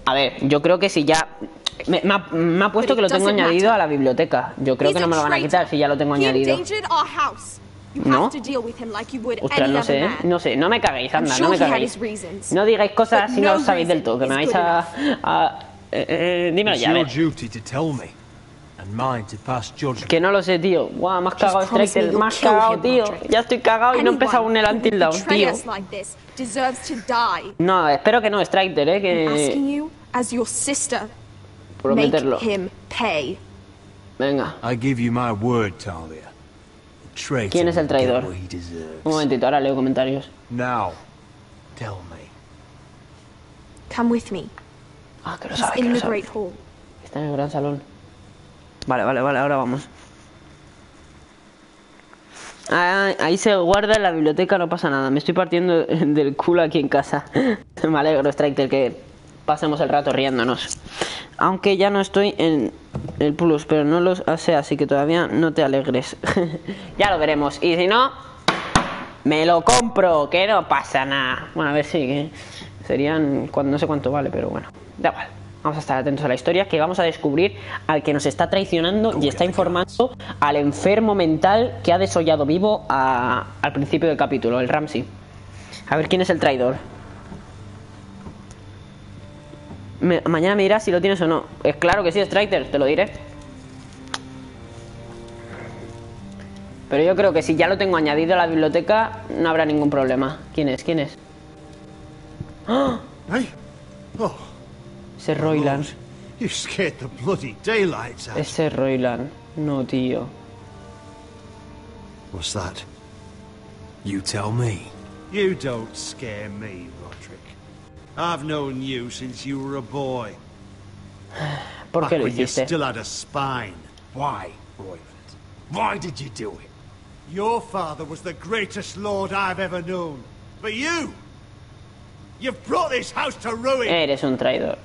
A ver, yo creo que si ya... Me ha puesto que lo tengo añadido a la biblioteca. Yo creo que no me lo van a quitar si ya lo tengo añadido. ¿No? Ostras, no sé, no me caguéis, anda, no me caguéis. No digáis cosas si no lo sabéis del todo, que me vais dímelo ya, a ver. Que no lo sé, tío. Guau, me has cagado, Striker, me has cagado, tío. Ya estoy cagado y no he empezado un el Until Dawn, tío. No, espero que no, Striker, que... Prometerlo. Venga. ¿Quién es el traidor? Un momentito, ahora leo comentarios. Come with me. Ah, que lo sabe, que lo sabe. Está en el gran salón. Vale, ahora vamos. Ahí se guarda en la biblioteca, no pasa nada. Me estoy partiendo del culo aquí en casa. Me alegro, Striker, que pasemos el rato riéndonos. Aunque ya no estoy en el plus, pero no lo sé, así que todavía no te alegres. Ya lo veremos. Y si no, me lo compro, que no pasa nada. Bueno, a ver si que serían... no sé cuánto vale, pero bueno, da igual. Vamos a estar atentos a la historia, que vamos a descubrir al que nos está traicionando y está informando al enfermo mental que ha desollado vivo al principio del capítulo, el Ramsey. A ver quién es el traidor. Mañana me dirás si lo tienes o no. Es claro que sí, Striker, te lo diré. Pero yo creo que si ya lo tengo añadido a la biblioteca, no habrá ningún problema. ¿Quién es? ¡Oh! Ese Royland. Ese Royland. No, tío. What's that? You tell me. You don't scare me, Roderick. I've known you since you were a boy. ¿Por qué lo hiciste? You still had a spine. Why, Royland? Why did you do it? Your father was the greatest lord I've ever known. But you've brought this house to ruin. Eres un traidor.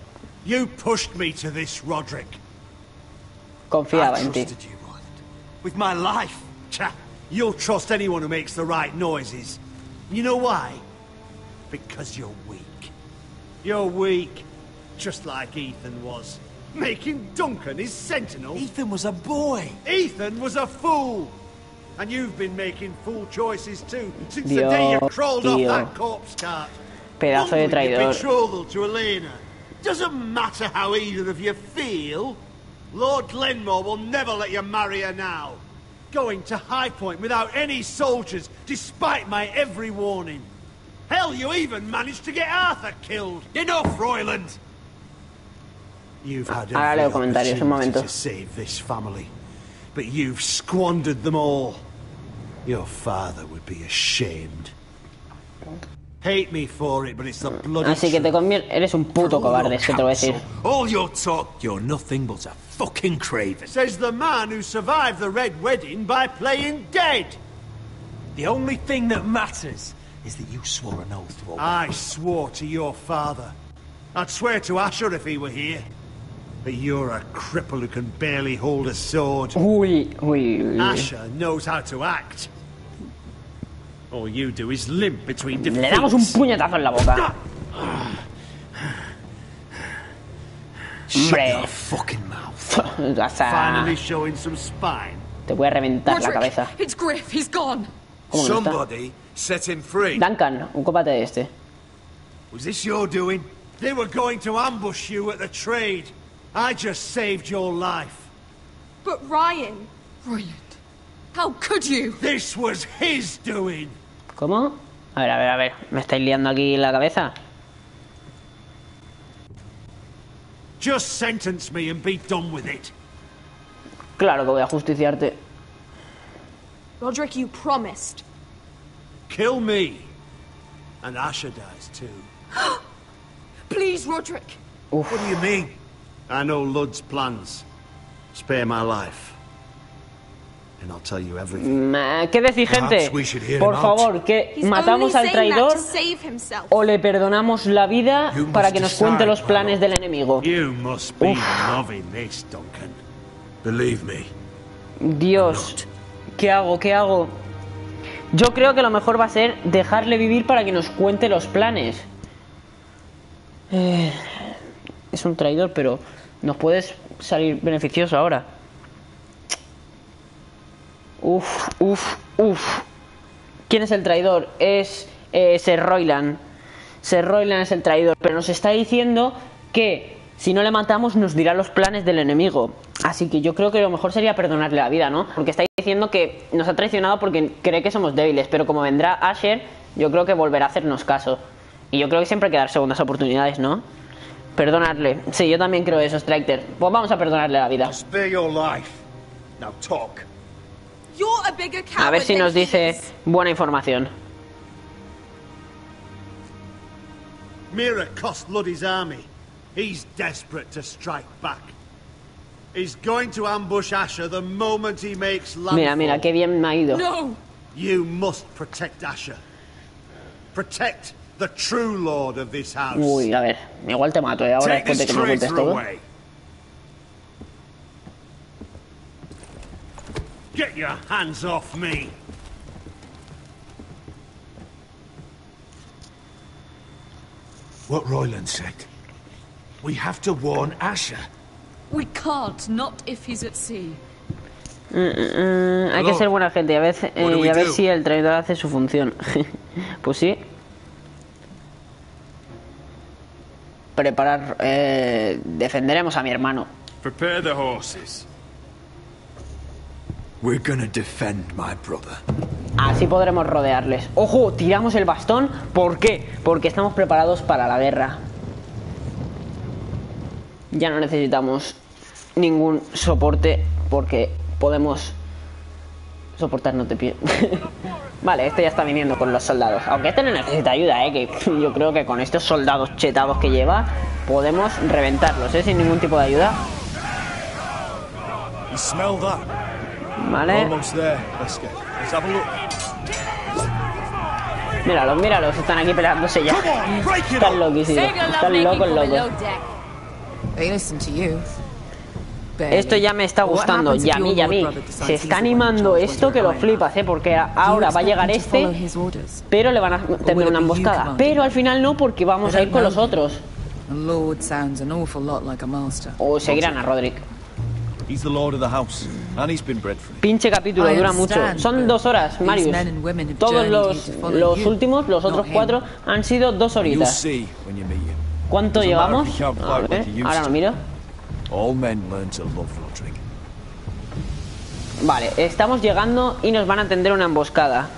You pushed me to this, Roderick. Confiaba en ti. I trusted you, Roland. With my life. You'll trust anyone who makes the right noises. You know why? Because you're weak. You're weak, just like Ethan was. Making Duncan his sentinel. Ethan was a boy. Ethan was a fool. And you've been making fool choices too, since the day you crawled off that corpse cart. Pedazo de traidor. Betrothal to Elena. Doesn't matter how either of you feel. Lord Glenmore will never let you marry her now. Going to High Point without any soldiers, despite my every warning. Hell, you even managed to get Arthur killed. Enough, Royland! You've had every opportunity to save this family, but you've squandered them all. Your father would be ashamed. Hate me for it, but it's the bloody Así que te conviertes... Eres un puto cobarde, es que te lo voy a decir. All your talk, you're nothing but a fucking craven. Says the man who survived the Red Wedding by playing dead. The only thing that matters is that you swore an oath to obey. I swore to your father. I'd swear to Asher if he were here. But you're a cripple who can barely hold a sword. Asher knows how to act. All you do is limp between defeats. Le damos un puñetazo en la boca. Shut your fucking mouth. Finally showing some spine. Te voy a reventar la cabeza. It's Griff. He's gone. ¿Cómo que no está? Somebody set him free. Duncan, un cópate de este. Was this your doing? They were going to ambush you at the trade. I just saved your life. But Ryan... Roland, how could you? This was his doing. ¿Cómo? A ver. ¿Me estáis liando aquí la cabeza? Just sentence me and be done with it. Claro que voy a justiciarte. Roderick, you promised. Kill me. And Asher dies too. Please, Roderick. What do you mean? I know Lud's plans. Spare my life. And I'll tell you everything. ¿Qué decís, gente? Por favor, que matamos al traidor o le perdonamos la vida para que nos cuente los planes del enemigo. Dios, ¿qué hago? Yo creo que lo mejor va a ser dejarle vivir para que nos cuente los planes. Es un traidor, pero nos puedes salir beneficioso ahora. ¿Quién es el traidor? Es Ser Royland. Ser Royland es el traidor, pero nos está diciendo que si no le matamos nos dirá los planes del enemigo. Así que yo creo que lo mejor sería perdonarle la vida, ¿no? Porque está diciendo que nos ha traicionado porque cree que somos débiles, pero como vendrá Asher, yo creo que volverá a hacernos caso. Y yo creo que siempre hay que dar segundas oportunidades, ¿no? Perdonarle. Sí, yo también creo eso, Striker. Pues vamos a perdonarle la vida. A ver si nos dice buena información. Mira cost Lud his army. He's desperate to strike back. He's going to ambush Asher the moment he makes landfall. Mira, qué bien me ha ido. No! You must protect Asher. Protect the true lord of this house. Uy, a ver, igual te mato, ahora después de que me cuentes todo. Get your hands off me. What Royland said. We have to warn Asher. We can't, not if he's at sea. Hay que ser buena gente y a ver si el traidor hace su función. Pues sí. Preparar. Defenderemos a mi hermano. Prepare the horses. We're gonna defend my brother. Así podremos rodearles. ¡Ojo! Tiramos el bastón. ¿Por qué? Porque estamos preparados para la guerra. Ya no necesitamos ningún soporte porque podemos soportar, no te pido. Vale, este ya está viniendo con los soldados. Aunque este no necesita ayuda, que yo creo que con estos soldados chetados que lleva podemos reventarlos, sin ningún tipo de ayuda. Vale. Míralos, están aquí peleándose ya. Están loquísimos, están locos. Esto ya me está gustando, y a mí. Se está animando esto que lo flipas, porque ahora va a llegar este, pero le van a tener una emboscada. Pero al final no, porque vamos a ir con los otros. O seguirán a Roderick. Pinche capítulo, dura mucho. Son 2 horas, Marius. Todos los últimos, los otros 4, han sido 2 horitas. ¿Cuánto llevamos? A ver, ahora lo miro. Vale, estamos llegando y nos van a tender una emboscada.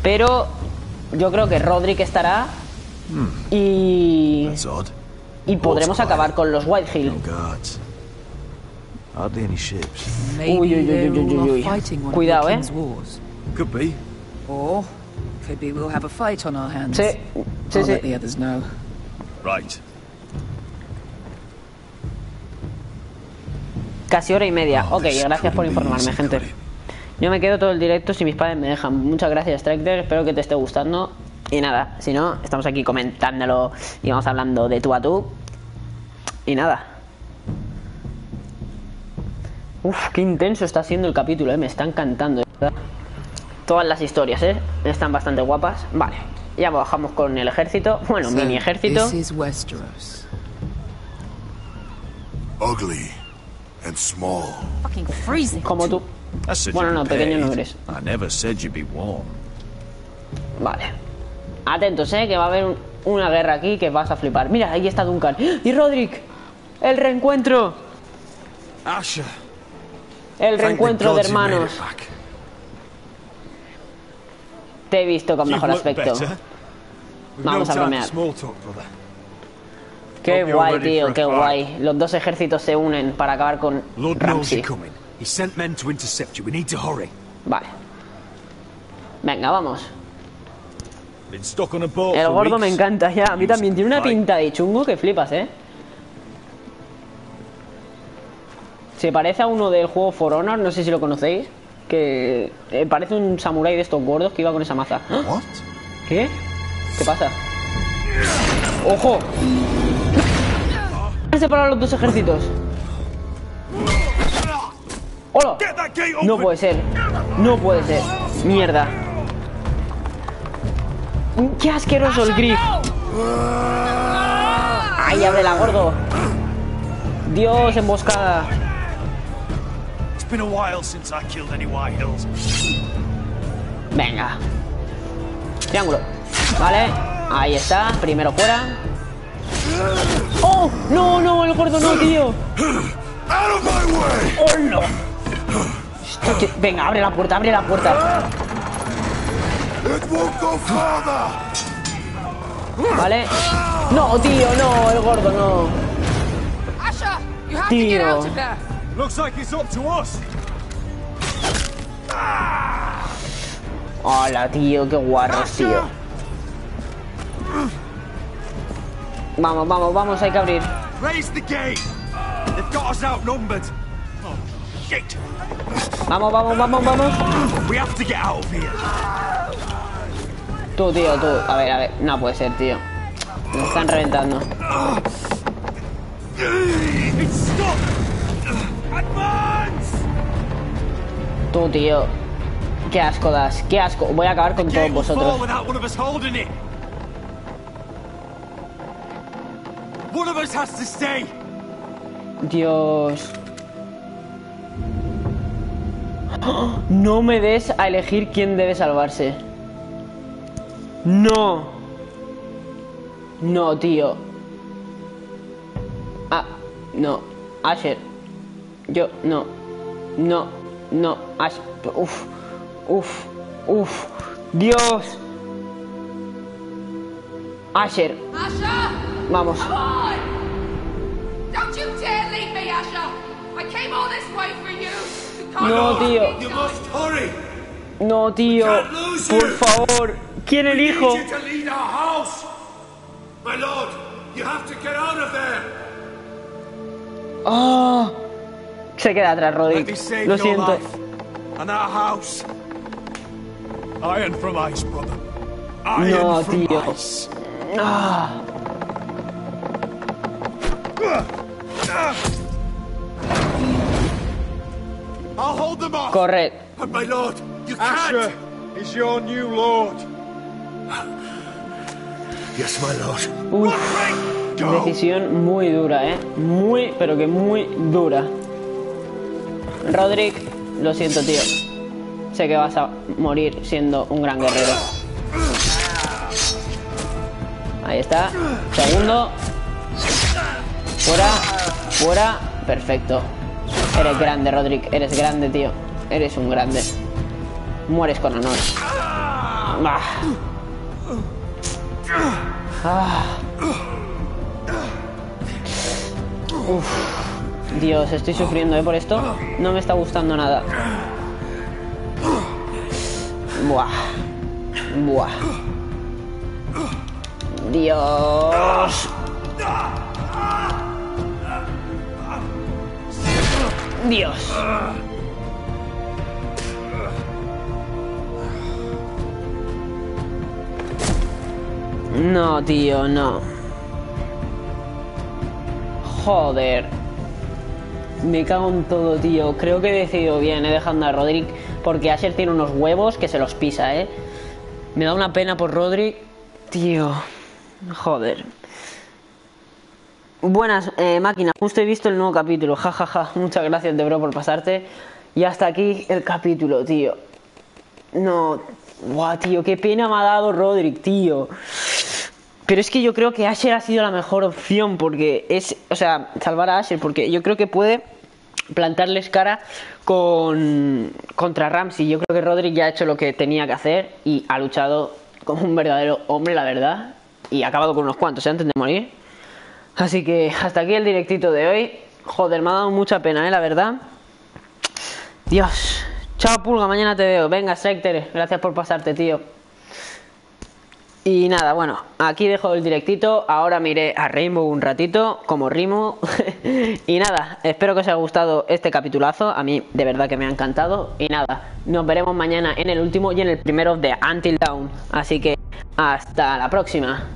Pero yo creo que Roderick estará y podremos acabar con los Whitehill. Uy. Cuidado, Sí. Casi hora y media. Ok, gracias por informarme, gente. Yo me quedo todo el directo si mis padres me dejan. Muchas gracias, Striker. Espero que te esté gustando. Y nada, si no, estamos aquí comentándolo y vamos hablando de tú a tú. Y nada. Qué intenso está siendo el capítulo, me está encantando, ¿verdad? Todas las historias, están bastante guapas. Vale, ya bajamos con el ejército. Bueno, mini ejército. Ugly and small. Como tú. Bueno, no, pequeño no eres. I never said you'd be warm. Vale. Atentos, que va a haber una guerra aquí que vas a flipar. Mira, ahí está Duncan. Y Roderick. El reencuentro. Asher. El reencuentro de hermanos. Te he visto con mejor aspecto. Vamos a bromear. Qué guay, tío, qué guay. Los dos ejércitos se unen para acabar con Ramsay. Vale. Venga, vamos. El gordo me encanta ya. A mí también tiene una pinta de chungo que flipas, Se parece a uno del juego For Honor, no sé si lo conocéis. Que parece un samurái de estos gordos que iba con esa maza. ¿Ah? ¿Qué? ¿Qué pasa? ¡Ojo! Han separado los dos ejércitos. ¡Hola! No puede ser. No puede ser. Mierda. ¡Qué asqueroso el grip! ¡Ay, ábrela, gordo! Dios, emboscada. Venga. Triángulo. Vale. Ahí está. Primero fuera. ¡Oh! ¡No, no! El gordo no, tío. ¡Oh, no! Venga, abre la puerta, abre la puerta. Vale. No, tío, no. El gordo no. Tío. Hola, tío, qué guarros, tío. Vamos, vamos, vamos, hay que abrir. Vamos, vamos, vamos, vamos. Tú, tío, tú. A ver, no puede ser, tío. Me están reventando. Tú, tío. Qué asco das, qué asco. Voy a acabar con todos vosotros. Dios. No me des a elegir quién debe salvarse. No. No, tío. Ah, no. Asher. Yo, no. No, no. Asher. Uf. Uf. Uf. Dios. Asher. Vamos. No, tío. No, tío. Por favor. ¿Quién elijo? Oh. Se queda atrás, Roderick. Lo siento. No, tío. Ah. Corred. Asher is your new lord. Yes, my lord. Uf, decisión muy dura, muy, pero que muy dura. Roderick, lo siento, tío. Sé que vas a morir siendo un gran guerrero. Ahí está. Segundo. Fuera. Fuera. Perfecto. Eres grande, Roderick. Eres grande, tío. Eres un grande. Mueres con honor. Ah. Ah. Uf. Dios, estoy sufriendo, por esto. No me está gustando nada. Buah. Buah. Dios. Dios. No, tío, no. Joder. Me cago en todo, tío. Creo que he decidido bien, dejando a Roderick. Porque Asher tiene unos huevos que se los pisa, Me da una pena por Roderick. Tío. Joder. Buenas, máquina. Justo he visto el nuevo capítulo. Ja, ja, ja. Muchas gracias, de bro, por pasarte. Y hasta aquí el capítulo, tío. No. Guau, tío, qué pena me ha dado Roderick, tío. Pero es que yo creo que Asher ha sido la mejor opción porque es... O sea, salvar a Asher porque yo creo que puede plantarles cara contra Ramsey. Yo creo que Roderick ya ha hecho lo que tenía que hacer y ha luchado como un verdadero hombre, la verdad. Y ha acabado con unos cuantos, antes de morir. Así que hasta aquí el directito de hoy. Joder, me ha dado mucha pena, la verdad. Dios. Chao, Pulga, mañana te veo. Venga, Sector, gracias por pasarte, tío. Y nada, bueno, aquí dejo el directito. Ahora me iré a Rainbow un ratito, como rimo. Y nada, espero que os haya gustado este capitulazo. A mí de verdad que me ha encantado. Y nada, nos veremos mañana en el último y en el primero de Until Dawn. Así que hasta la próxima.